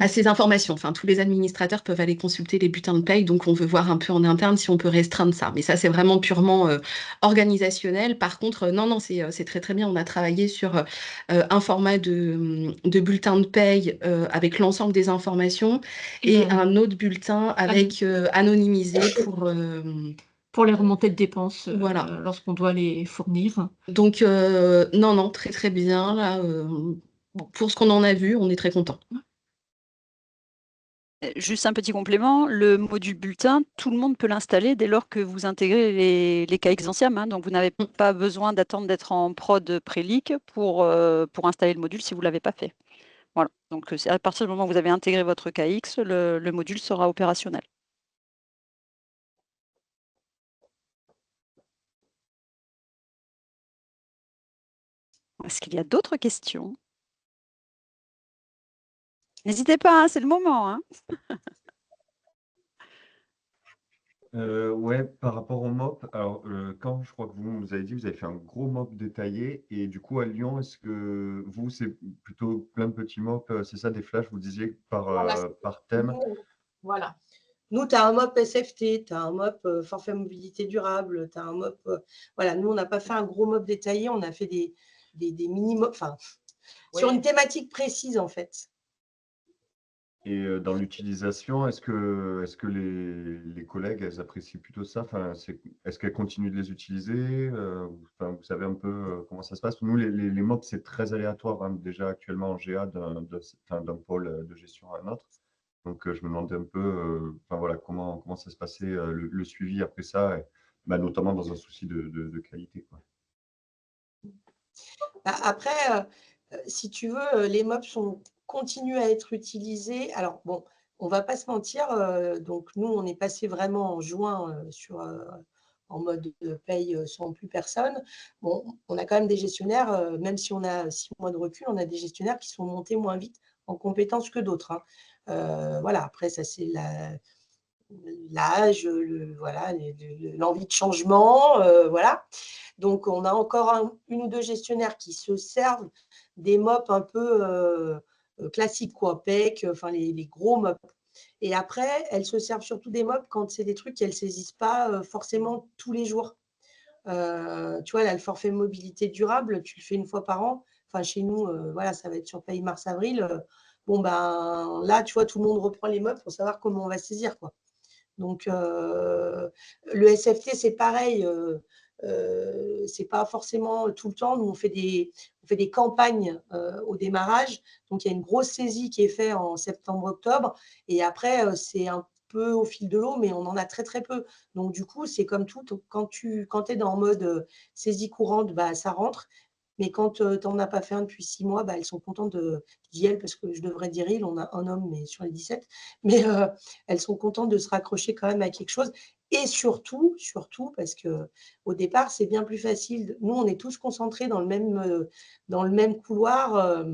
ces informations. Enfin, tous les administrateurs peuvent aller consulter les bulletins de paye, donc on veut voir un peu en interne si on peut restreindre ça. Mais ça, c'est vraiment purement organisationnel. Par contre, non, c'est très très bien. On a travaillé sur un format de bulletin de paye avec l'ensemble des informations et un autre bulletin avec anonymisé pour les remontées de dépenses voilà. Lorsqu'on doit les fournir. Donc, non, très très bien. Là, pour ce qu'on en a vu, on est très content. Juste un petit complément, le module bulletin, tout le monde peut l'installer dès lors que vous intégrez les KX anciens, hein, donc vous n'avez pas besoin d'attendre d'être en prod Prélic pour installer le module si vous ne l'avez pas fait. Voilà, donc à partir du moment où vous avez intégré votre KX, le module sera opérationnel. Est-ce qu'il y a d'autres questions? N'hésitez pas, hein, c'est le moment, hein. Ouais, par rapport au MOP, alors quand je crois que vous avez dit, vous avez fait un gros MOP détaillé, et du coup à Lyon, est-ce que vous, c'est plutôt plein de petits MOP, c'est ça, des flashs, vous disiez par thème? Voilà. Nous, tu as un MOP SFT, tu as un MOP forfait mobilité durable, tu as un MOP. Voilà, nous, on n'a pas fait un gros MOP détaillé, on a fait des mini-MOP, enfin, sur une thématique précise en fait. Et dans l'utilisation, est-ce que les collègues, elles apprécient plutôt ça? Enfin, est-ce qu'elles continuent de les utiliser? Enfin, vous savez un peu comment ça se passe? Nous, les MOP, c'est très aléatoire, hein, déjà actuellement en GA d'un pôle de gestion à un autre. Donc, je me demandais un peu enfin, voilà, comment ça se passait, le suivi après ça, et, notamment dans un souci de qualité, quoi. Après, si tu veux, les MOP continuent à être utilisés. Alors, bon, on ne va pas se mentir, donc nous, on est passé vraiment en juin en mode paye sans plus personne. Bon, on a quand même des gestionnaires, même si on a 6 mois de recul, on a des gestionnaires qui sont montés moins vite en compétences que d'autres, hein. Voilà, après, ça, c'est l'âge, voilà, l'envie de changement, voilà. Donc, on a encore une ou deux gestionnaires qui se servent des MOP un peu classiques, quoi, PEC, enfin les gros MOP. Et après, elles se servent surtout des MOP quand c'est des trucs qu'elles ne saisissent pas forcément tous les jours. Tu vois, là, le forfait mobilité durable, tu le fais une fois par an. Enfin, chez nous, voilà, ça va être sur paye mars-avril. Bon, ben là, tu vois, tout le monde reprend les meubles pour savoir comment on va saisir, quoi. Donc, le SFT, c'est pareil. C'est pas forcément tout le temps. Nous, on fait des campagnes au démarrage. Donc, il y a une grosse saisie qui est faite en septembre-octobre. Et après, c'est un peu au fil de l'eau, mais on en a très, très peu. Donc, du coup, c'est comme tout. Quand tu es dans le mode saisie courante, bah, ça rentre. Mais quand tu n'en as pas fait un depuis 6 mois, bah, elles sont contentes de, je dis elles parce que je devrais dire il, on a un homme mais sur les 17, mais elles sont contentes de se raccrocher quand même à quelque chose. Et surtout, parce qu'au départ, c'est bien plus facile. Nous, on est tous concentrés dans le même couloir.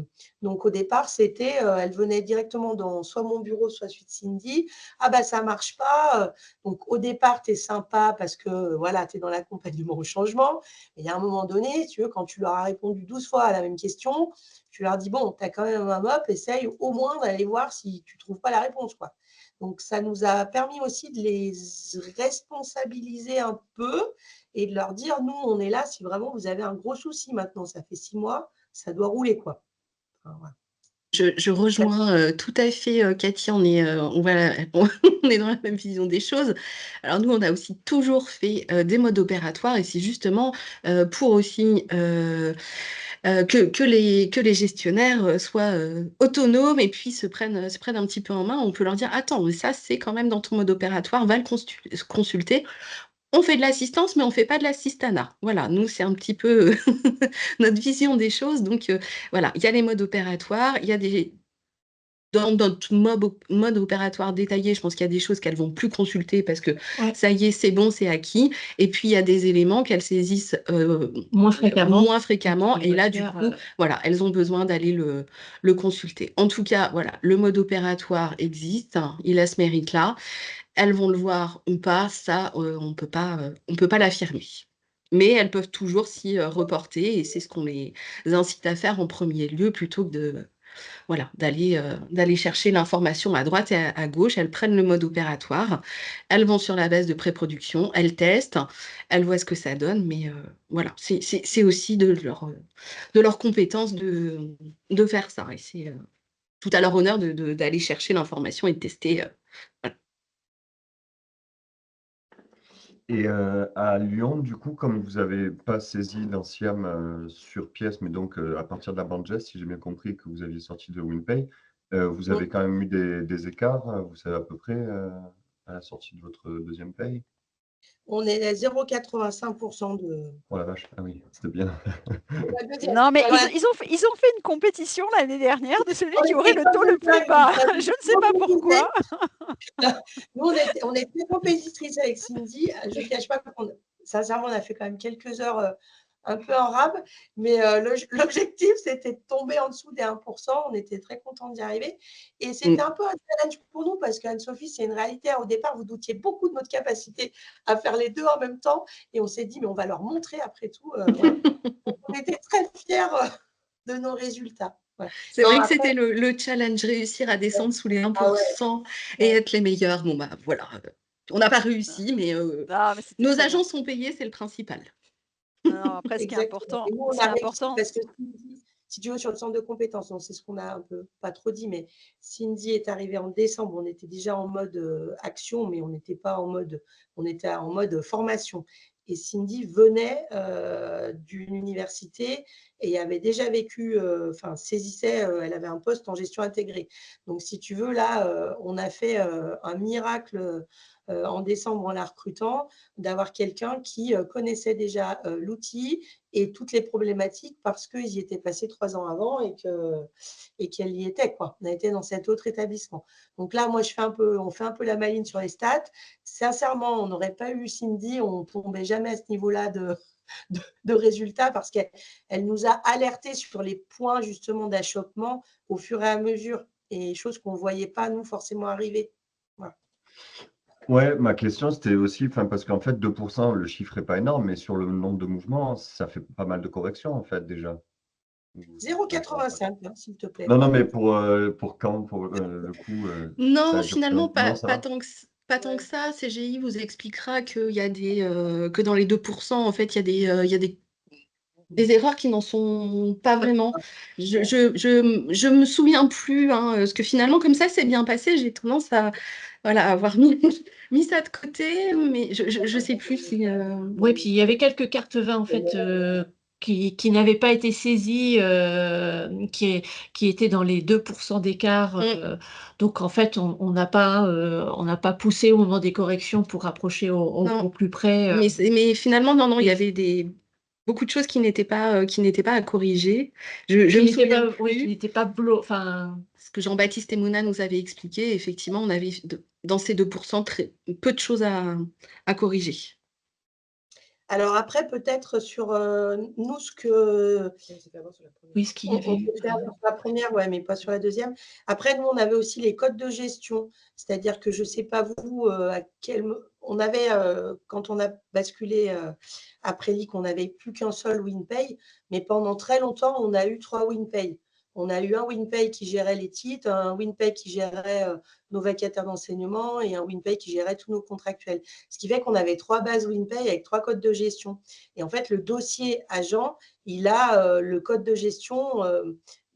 Donc, au départ, c'était, elle venait directement dans soit mon bureau, soit celui de Cindy. Ah, bah, ça ne marche pas. Donc, au départ, tu es sympa parce que voilà, tu es dans l'accompagnement au changement. Et il y a un moment donné, tu veux, quand tu leur as répondu 12 fois à la même question, tu leur dis, bon, tu as quand même un mop, essaye au moins d'aller voir si tu ne trouves pas la réponse, quoi. Donc, ça nous a permis aussi de les responsabiliser un peu et de leur dire, nous, on est là si vraiment vous avez un gros souci maintenant. Ça fait 6 mois, ça doit rouler, quoi. Enfin, voilà. Je rejoins tout à fait Cathy, on est dans la même vision des choses. Alors nous, on a aussi toujours fait des modes opératoires et c'est justement pour aussi que les gestionnaires soient autonomes et puis se prennent un petit peu en main. On peut leur dire, attends, mais ça c'est quand même dans ton mode opératoire, va le consulter. On fait de l'assistance, mais on ne fait pas de l'assistanat. Voilà, nous, c'est un petit peu notre vision des choses. Donc, voilà, il y a les modes opératoires, il y a dans notre mode opératoire détaillé, je pense qu'il y a des choses qu'elles vont plus consulter parce que ça y est, c'est bon, c'est acquis. Et puis, il y a des éléments qu'elles saisissent Moins fréquemment. Et là, du coup, voilà, elles ont besoin d'aller le consulter. En tout cas, voilà, le mode opératoire existe, hein, il a ce mérite-là. Elles vont le voir ou pas, ça, on peut pas l'affirmer. Mais elles peuvent toujours s'y reporter et c'est ce qu'on les incite à faire en premier lieu plutôt que d'aller chercher l'information à droite et à gauche. Elles prennent le mode opératoire, elles vont sur la base de pré-production, elles testent, elles voient ce que ça donne, mais voilà, c'est aussi de leur compétence de faire ça. Et c'est tout à leur honneur d'aller chercher l'information et de tester. Voilà. Et à Lyon, du coup, comme vous n'avez pas saisi d'anciam sur pièce, mais donc à partir de la bande geste, si j'ai bien compris que vous aviez sorti de WinPay, vous avez quand même eu des écarts, vous savez à peu près à la sortie de votre deuxième paye? On est à 0,85% de. Oh la vache, ah oui, c'était bien. Non, mais ils ont fait une compétition l'année dernière de celui qui aurait le taux le plus bas. Je ne sais pas pourquoi. Nous, on est très compétitrices avec Cindy. Je ne cache pas qu'on, sincèrement, on a fait quand même quelques heures un peu en rab, mais l'objectif, c'était de tomber en dessous des 1%. On était très contents d'y arriver. Et c'était un peu un challenge pour nous parce qu'Anne-Sophie, c'est une réalité. Au départ, vous doutiez beaucoup de notre capacité à faire les deux en même temps. Et on s'est dit, mais on va leur montrer après tout. Voilà. On était très fiers de nos résultats. Voilà. C'est vrai que c'était le challenge, réussir à descendre sous les 1% et être les meilleurs. Bon, bah voilà, on n'a pas réussi, mais nos agents sont payés, c'est le principal. Non, après, ce qui est important, parce que si tu veux, sur le centre de compétences, c'est ce qu'on a un peu pas trop dit, mais Cindy est arrivée en décembre, on était déjà en mode action, mais on n'était pas en mode, on était en mode formation. Et Cindy venait d'une université et avait déjà vécu, saisissait, elle avait un poste en gestion intégrée. Donc, si tu veux, là, on a fait un miracle en décembre en la recrutant, d'avoir quelqu'un qui connaissait déjà l'outil et toutes les problématiques parce qu'ils y étaient passés 3 ans avant et qu'elle y était, quoi. On a été dans cet autre établissement. Donc là, moi, on fait un peu la maline sur les stats. Sincèrement, on n'aurait pas eu Cindy, on ne tombait jamais à ce niveau-là de résultats parce qu'elle nous a alertés sur les points justement d'achoppement au fur et à mesure et choses qu'on ne voyait pas, nous, forcément arriver. Voilà. Ouais, ma question, c'était aussi, parce qu'en fait, 2%, le chiffre n'est pas énorme, mais sur le nombre de mouvements, ça fait pas mal de corrections, en fait, déjà. 0,85, s'il te plaît. Non, mais pour quand, pour le coup. Non, finalement, pas tant que Pas tant Ouais. que ça. CGI vous expliquera qu'il y a que dans les 2%, en fait, il y a des erreurs qui n'en sont pas vraiment. Je me souviens plus, hein, parce que finalement, comme ça, c'est bien passé. J'ai tendance à voilà, avoir mis ça de côté, mais je sais plus si. Oui, puis il y avait quelques cartes 20 en fait qui n'avaient pas été saisies, qui étaient dans les 2% d'écart. Donc en fait, on n'a pas poussé au moment des corrections pour rapprocher Non. au plus près. Mais finalement, non, il y avait beaucoup de choses qui n'étaient pas à corriger. Je me souviens Oui, qui plus. n'étaient pas enfin, Ce que Jean-Baptiste et Mouna nous avaient expliqué, effectivement, on avait dans ces 2% peu de choses à corriger. Alors après, peut-être sur nous, ce que oui, ce qu'il y on avait eu. peut faire sur la première, ouais, mais pas sur la deuxième. Après, nous, on avait aussi les codes de gestion. C'est-à-dire que je ne sais pas vous, on avait, quand on a basculé après LIC, on n'avait plus qu'un seul WinPay, mais pendant très longtemps, on a eu 3 WinPay. On a eu un WinPay qui gérait les titres, un WinPay qui gérait nos vacataires d'enseignement et un WinPay qui gérait tous nos contractuels. Ce qui fait qu'on avait 3 bases WinPay avec 3 codes de gestion. Et en fait, le dossier agent, il a le code de gestion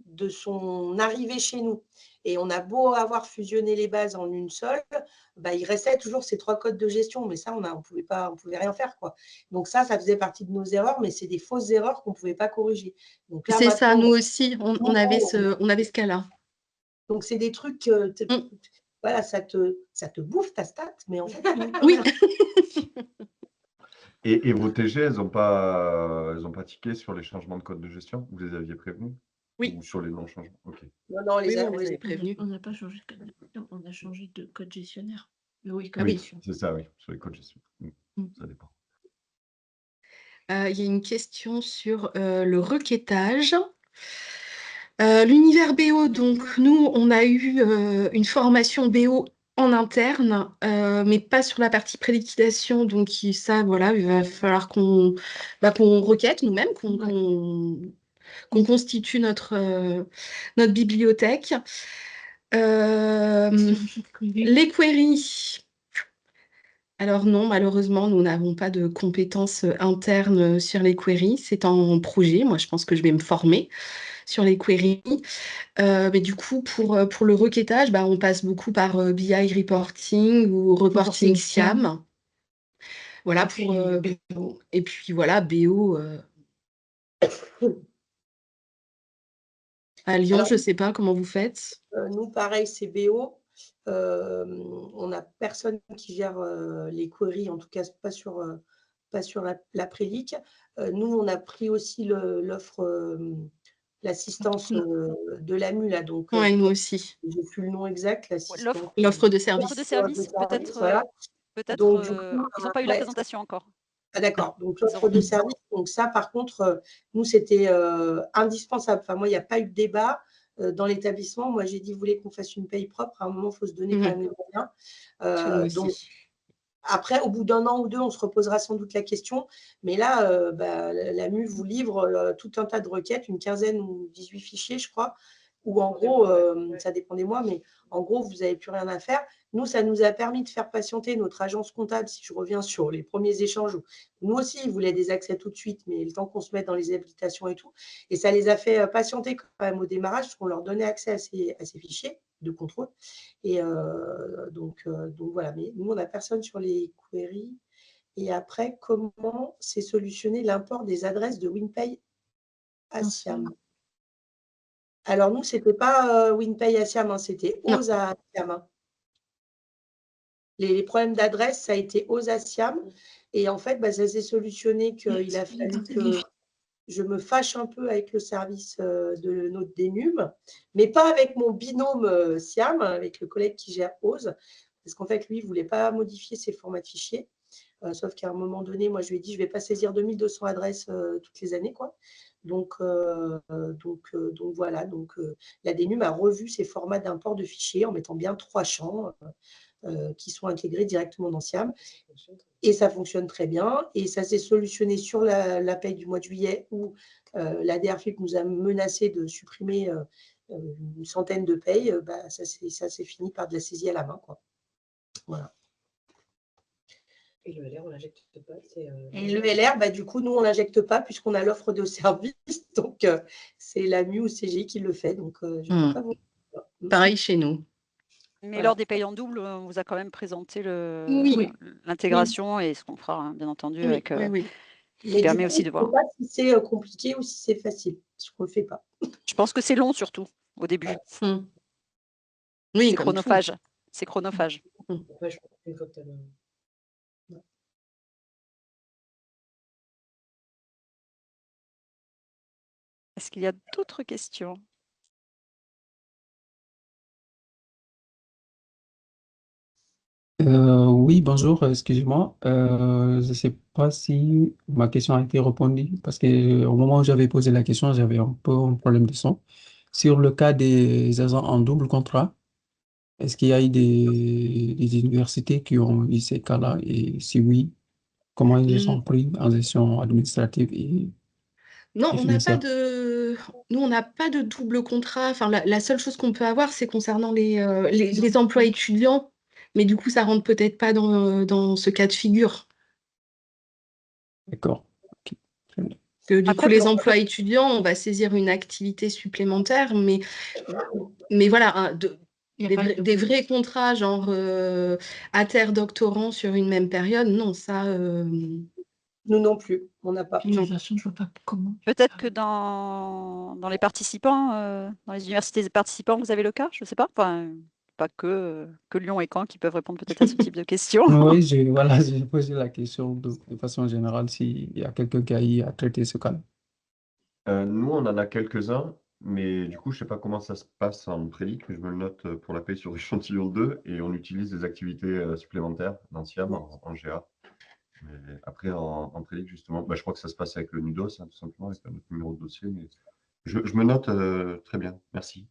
de son arrivée chez nous. Et on a beau avoir fusionné les bases en une seule, bah, il restait toujours ces 3 codes de gestion. Mais ça, on pouvait rien faire, quoi. Donc ça faisait partie de nos erreurs, mais c'est des fausses erreurs qu'on ne pouvait pas corriger. Donc là, C'est ça, maintenant, nous aussi, on avait ce cas-là. donc c'est des trucs, voilà, ça te bouffe ta stat, mais en fait, Oui. Et vos TG, elles n'ont pas tiqué sur les changements de code de gestion? Vous les aviez prévenus? Oui. Ou sur les non-changements? Ok. non, on les avait prévenus. On n'a pas changé de code. Non, on a changé de code gestionnaire. Oui, Ah oui. gestion. C'est ça, oui, sur les codes de gestion. Ça dépend. Il y a une question sur le requêtage. L'univers BO, donc nous, on a eu une formation BO en interne, mais pas sur la partie préliquidation. Donc ça, voilà, il va falloir qu'on requête nous-mêmes, qu'on constitue notre bibliothèque. Les queries. Alors non, malheureusement, nous n'avons pas de compétences internes sur les queries. C'est en projet. Moi, je pense que je vais me former sur les queries. Mais du coup, pour le requêtage, on passe beaucoup par BI Reporting ou Reporting Siam. Voilà, pour BO. Et puis voilà, BO. À Lyon, alors, je ne sais pas comment vous faites. nous, pareil, c'est BO. On n'a personne qui gère les queries, en tout cas pas sur la prélique. Nous, on a pris aussi l'offre, l'assistance de l'AMU, là. Donc, Oui, nous aussi. j'ai plus le nom exact, l'assistance. L'offre de service. L'offre de service, peut-être. Voilà. Peut-être. Donc, du coup, Ils n'ont pas eu la ouais. présentation encore. Ah d'accord, donc Ils l'offre auront. de service, donc ça par contre, nous c'était indispensable. Enfin moi, il n'y a pas eu de débat dans l'établissement. Moi, j'ai dit: «Vous voulez qu'on fasse une paye propre? À un moment, il faut se donner quand même les moyens». Donc après, au bout d'1 an ou 2, on se reposera sans doute la question. Mais là, l'AMU vous livre tout un tas de requêtes, une quinzaine ou 18 fichiers, je crois, où en gros, ça dépend des mois, mais en gros, vous n'avez plus rien à faire. Nous, ça nous a permis de faire patienter notre agence comptable, si je reviens sur les premiers échanges. Nous aussi, ils voulaient des accès tout de suite, mais le temps qu'on se mette dans les habilitations et tout. Et ça les a fait patienter quand même au démarrage, parce qu'on leur donnait accès à ces fichiers de contrôle. Et donc voilà. Mais nous, on n'a personne sur les queries. Et après, comment c'est solutionné l'import des adresses de WinPay à Siam? Alors nous, ce n'était pas WinPay à Siam, c'était Non. OSE à Siam. Hein. Les problèmes d'adresse, ça a été OSE à Siam. Et en fait, ça s'est solutionné qu'il a fallu que je me fâche un peu avec le service de notre DNUM, mais pas avec mon binôme Siam, avec le collègue qui gère OSE, parce qu'en fait, lui, il ne voulait pas modifier ses formats de fichiers. Sauf qu'à un moment donné, moi, je lui ai dit, je ne vais pas saisir 2200 adresses toutes les années, quoi. Donc voilà. Donc, la DNUM a revu ses formats d'import de fichiers en mettant bien 3 champs qui sont intégrés directement dans Siam. Et ça fonctionne très bien. Et ça s'est solutionné sur la paye du mois de juillet où la DRFIP nous a menacé de supprimer une centaine de payes. Ça s'est fini par de la saisie à la main, quoi. Voilà. Et le LR, on l'injecte pas. Et le LR, bah, du coup, nous, on ne l'injecte pas puisqu'on a l'offre de service. Donc, c'est l'AMU ou CGI qui le fait. Donc, je ne peux pas vous dire. Pareil chez nous. Mais Voilà. lors des payes en double, on vous a quand même présenté Oui, Oui. l'intégration et ce qu'on fera, hein, bien entendu, oui, avec, oui, oui. qui Mais du permet coup, aussi je de ne sais voir. pas si c'est compliqué ou si c'est facile. Je ne le fais pas. Je pense que c'est long surtout au début. Mm. Oui, C'est comme tout. chronophage. C'est chronophage. Ouais, je pense qu'une fois que tu as Est-ce qu'il y a d'autres questions? Oui, bonjour, excusez-moi. Je ne sais pas si ma question a été répondue parce que au moment où j'avais posé la question, j'avais un peu un problème de son. Sur le cas des agents en double contrat, est-ce qu'il y a eu des universités qui ont eu ces cas-là? Et si oui, comment ils les ont pris en gestion administrative Non, et on n'a pas financière? nous, on n'a pas de double contrat. Enfin, la seule chose qu'on peut avoir, c'est concernant les emplois étudiants. Mais du coup, ça rentre peut-être pas dans ce cas de figure. D'accord. Ok. Très bien. Que du coup, Après, les emplois étudiants, on va saisir une activité supplémentaire, mais voilà, Il y a pas de des vrais contrats, genre doctorant sur une même période, non, ça, Nous non plus. On n'a pas. Puis, de toute façon, je vois pas comment. peut-être que dans les participants, dans les universités participants, vous avez le cas, je ne sais pas. Enfin, pas que Lyon et Caen qui peuvent répondre peut-être à ce type de questions. Oui, voilà, j'ai posé la question de façon générale s'il y a quelqu'un qui a eu à traiter ce cas. Nous, on en a quelques-uns, mais du coup, je ne sais pas comment ça se passe en prélic, mais je me le note pour la paye sur échantillon 2 et on utilise des activités supplémentaires d'anciennes en GA. Mais après, en prélic, justement, bah, je crois que ça se passe avec le NUDOS, hein, tout simplement, avec notre numéro de dossier. Mais je me note très bien, merci.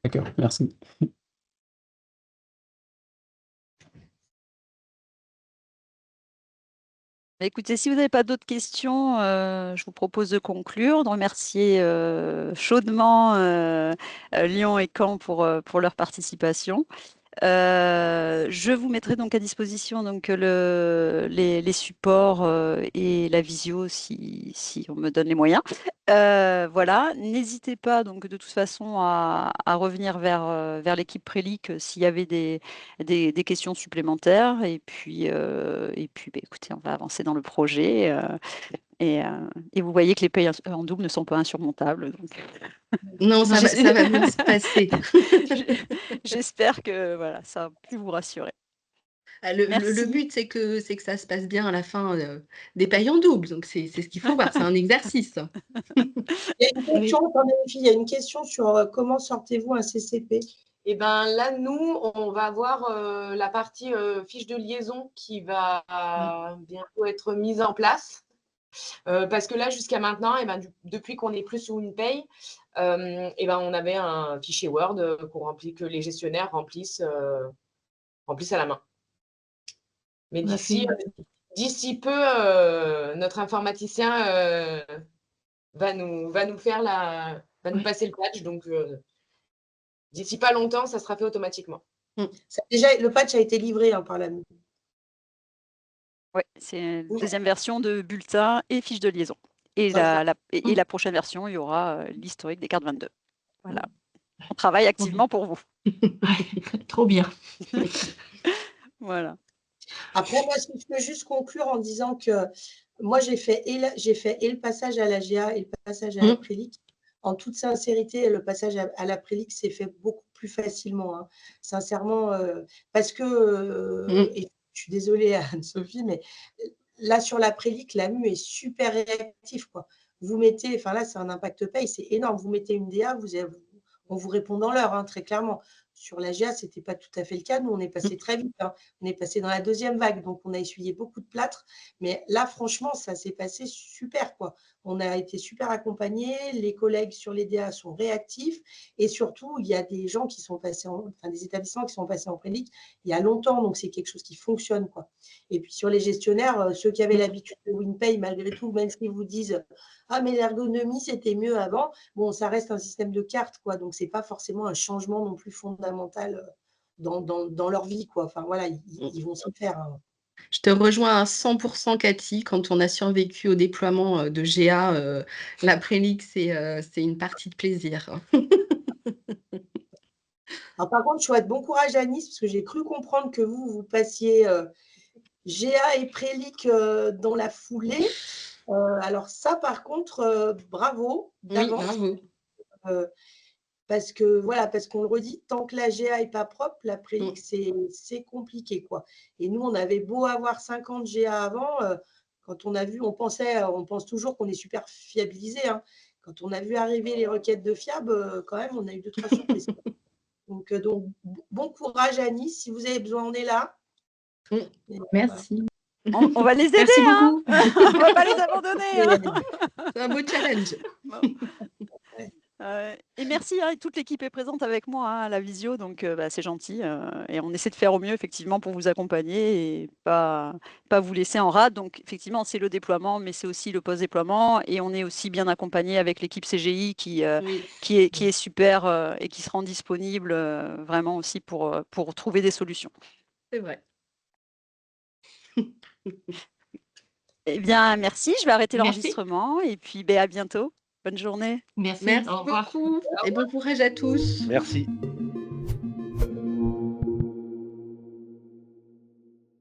D'accord, merci. Bah, écoutez, si vous n'avez pas d'autres questions, je vous propose de conclure, de remercier chaudement Lyon et Caen pour leur participation. Je vous mettrai donc à disposition donc, les supports et la visio si on me donne les moyens. Voilà, n'hésitez pas donc de toute façon à revenir vers l'équipe Prélic s'il y avait des questions supplémentaires. Et puis bah, écoutez, on va avancer dans le projet. Et vous voyez que les payes en double ne sont pas insurmontables. Donc, non, ça va bien se passer. j'espère que voilà, ça a pu vous rassurer. Le Merci. but, c'est que ça se passe bien à la fin des payes en double. Donc, c'est ce qu'il faut voir. C'est un exercice. Il y a une question, attendez, les filles, il y a une question sur comment sortez-vous un CCP? Et ben là, nous, on va avoir la partie fiche de liaison qui va bientôt être mise en place. Parce que là, jusqu'à maintenant, et ben, depuis qu'on n'est plus sous une paye, et ben, on avait un fichier Word que les gestionnaires remplissent à la main. Mais d'ici peu, notre informaticien va nous passer le patch. Donc, d'ici pas longtemps, ça sera fait automatiquement. Déjà, le patch a été livré par l'AMU. Oui, c'est la deuxième version de bulletin et fiche de liaison. Et Voilà. la prochaine version, il y aura l'historique des cartes 22. Voilà. On travaille activement pour vous. Trop bien. Voilà. Après, moi, je peux juste conclure en disant que moi, j'ai fait et le passage à la GA et le passage à la Prélic. En toute sincérité, le passage à la Prélic s'est fait beaucoup plus facilement, hein. Sincèrement, parce que, et je suis désolée Anne-Sophie, mais là, sur la Prélic, l'AMU est super réactif, quoi. Vous mettez, enfin là, c'est un impact paye, c'est énorme. Vous mettez une DA, on vous répond dans l'heure, hein, très clairement. Sur la GA, ce n'était pas tout à fait le cas. Nous, on est passé très vite, hein. On est passé dans la deuxième vague, donc on a essuyé beaucoup de plâtre. Mais là, franchement, ça s'est passé super, quoi. On a été super accompagnés. Les collègues sur les DA sont réactifs. Et surtout, il y a des gens qui sont passés, des établissements qui sont passés en prélic il y a longtemps. Donc, c'est quelque chose qui fonctionne, quoi. Et puis, sur les gestionnaires, ceux qui avaient l'habitude de WinPay, malgré tout, même s'ils vous disent « Ah, mais l'ergonomie, c'était mieux avant », bon, ça reste un système de cartes, quoi. Donc, ce n'est pas forcément un changement non plus fondamental dans leur vie, quoi. Enfin, voilà, ils vont s'y faire, hein. Je te rejoins à 100% Cathy, quand on a survécu au déploiement de GA, la préligue, c'est une partie de plaisir. Alors, par contre, je souhaite bon courage à Nice, parce que j'ai cru comprendre que vous passiez GA et prélique dans la foulée. Alors ça, par contre, bravo Oui, d'avance. bravo. Parce que voilà, parce qu'on le redit, tant que la GA n'est pas propre, la prélique, c'est compliqué, quoi. Et nous, on avait beau avoir 50 GA avant, quand on a vu, on pense toujours qu'on est super fiabilisé, hein. Quand on a vu arriver les requêtes de FIAB, quand même, on a eu 2-3 surprises. Donc, bon courage à Nice. Si vous avez besoin, on est là. Et Merci. On va les aider, Merci hein. beaucoup. On va pas les abandonner, hein. C'est un beau challenge. Bon. Et merci, hein, toute l'équipe est présente avec moi, hein, à la visio, donc c'est gentil. Et on essaie de faire au mieux, effectivement, pour vous accompagner et pas vous laisser en rade. Donc, effectivement, c'est le déploiement, mais c'est aussi le post-déploiement. Et on est aussi bien accompagné avec l'équipe CGI qui est super et qui se rend disponible vraiment aussi pour trouver des solutions. C'est vrai. Eh bien, merci. Je vais arrêter Merci. l'enregistrement et puis à bientôt. Bonne journée. Merci. Merci Au revoir. beaucoup et bon courage à tous. Merci.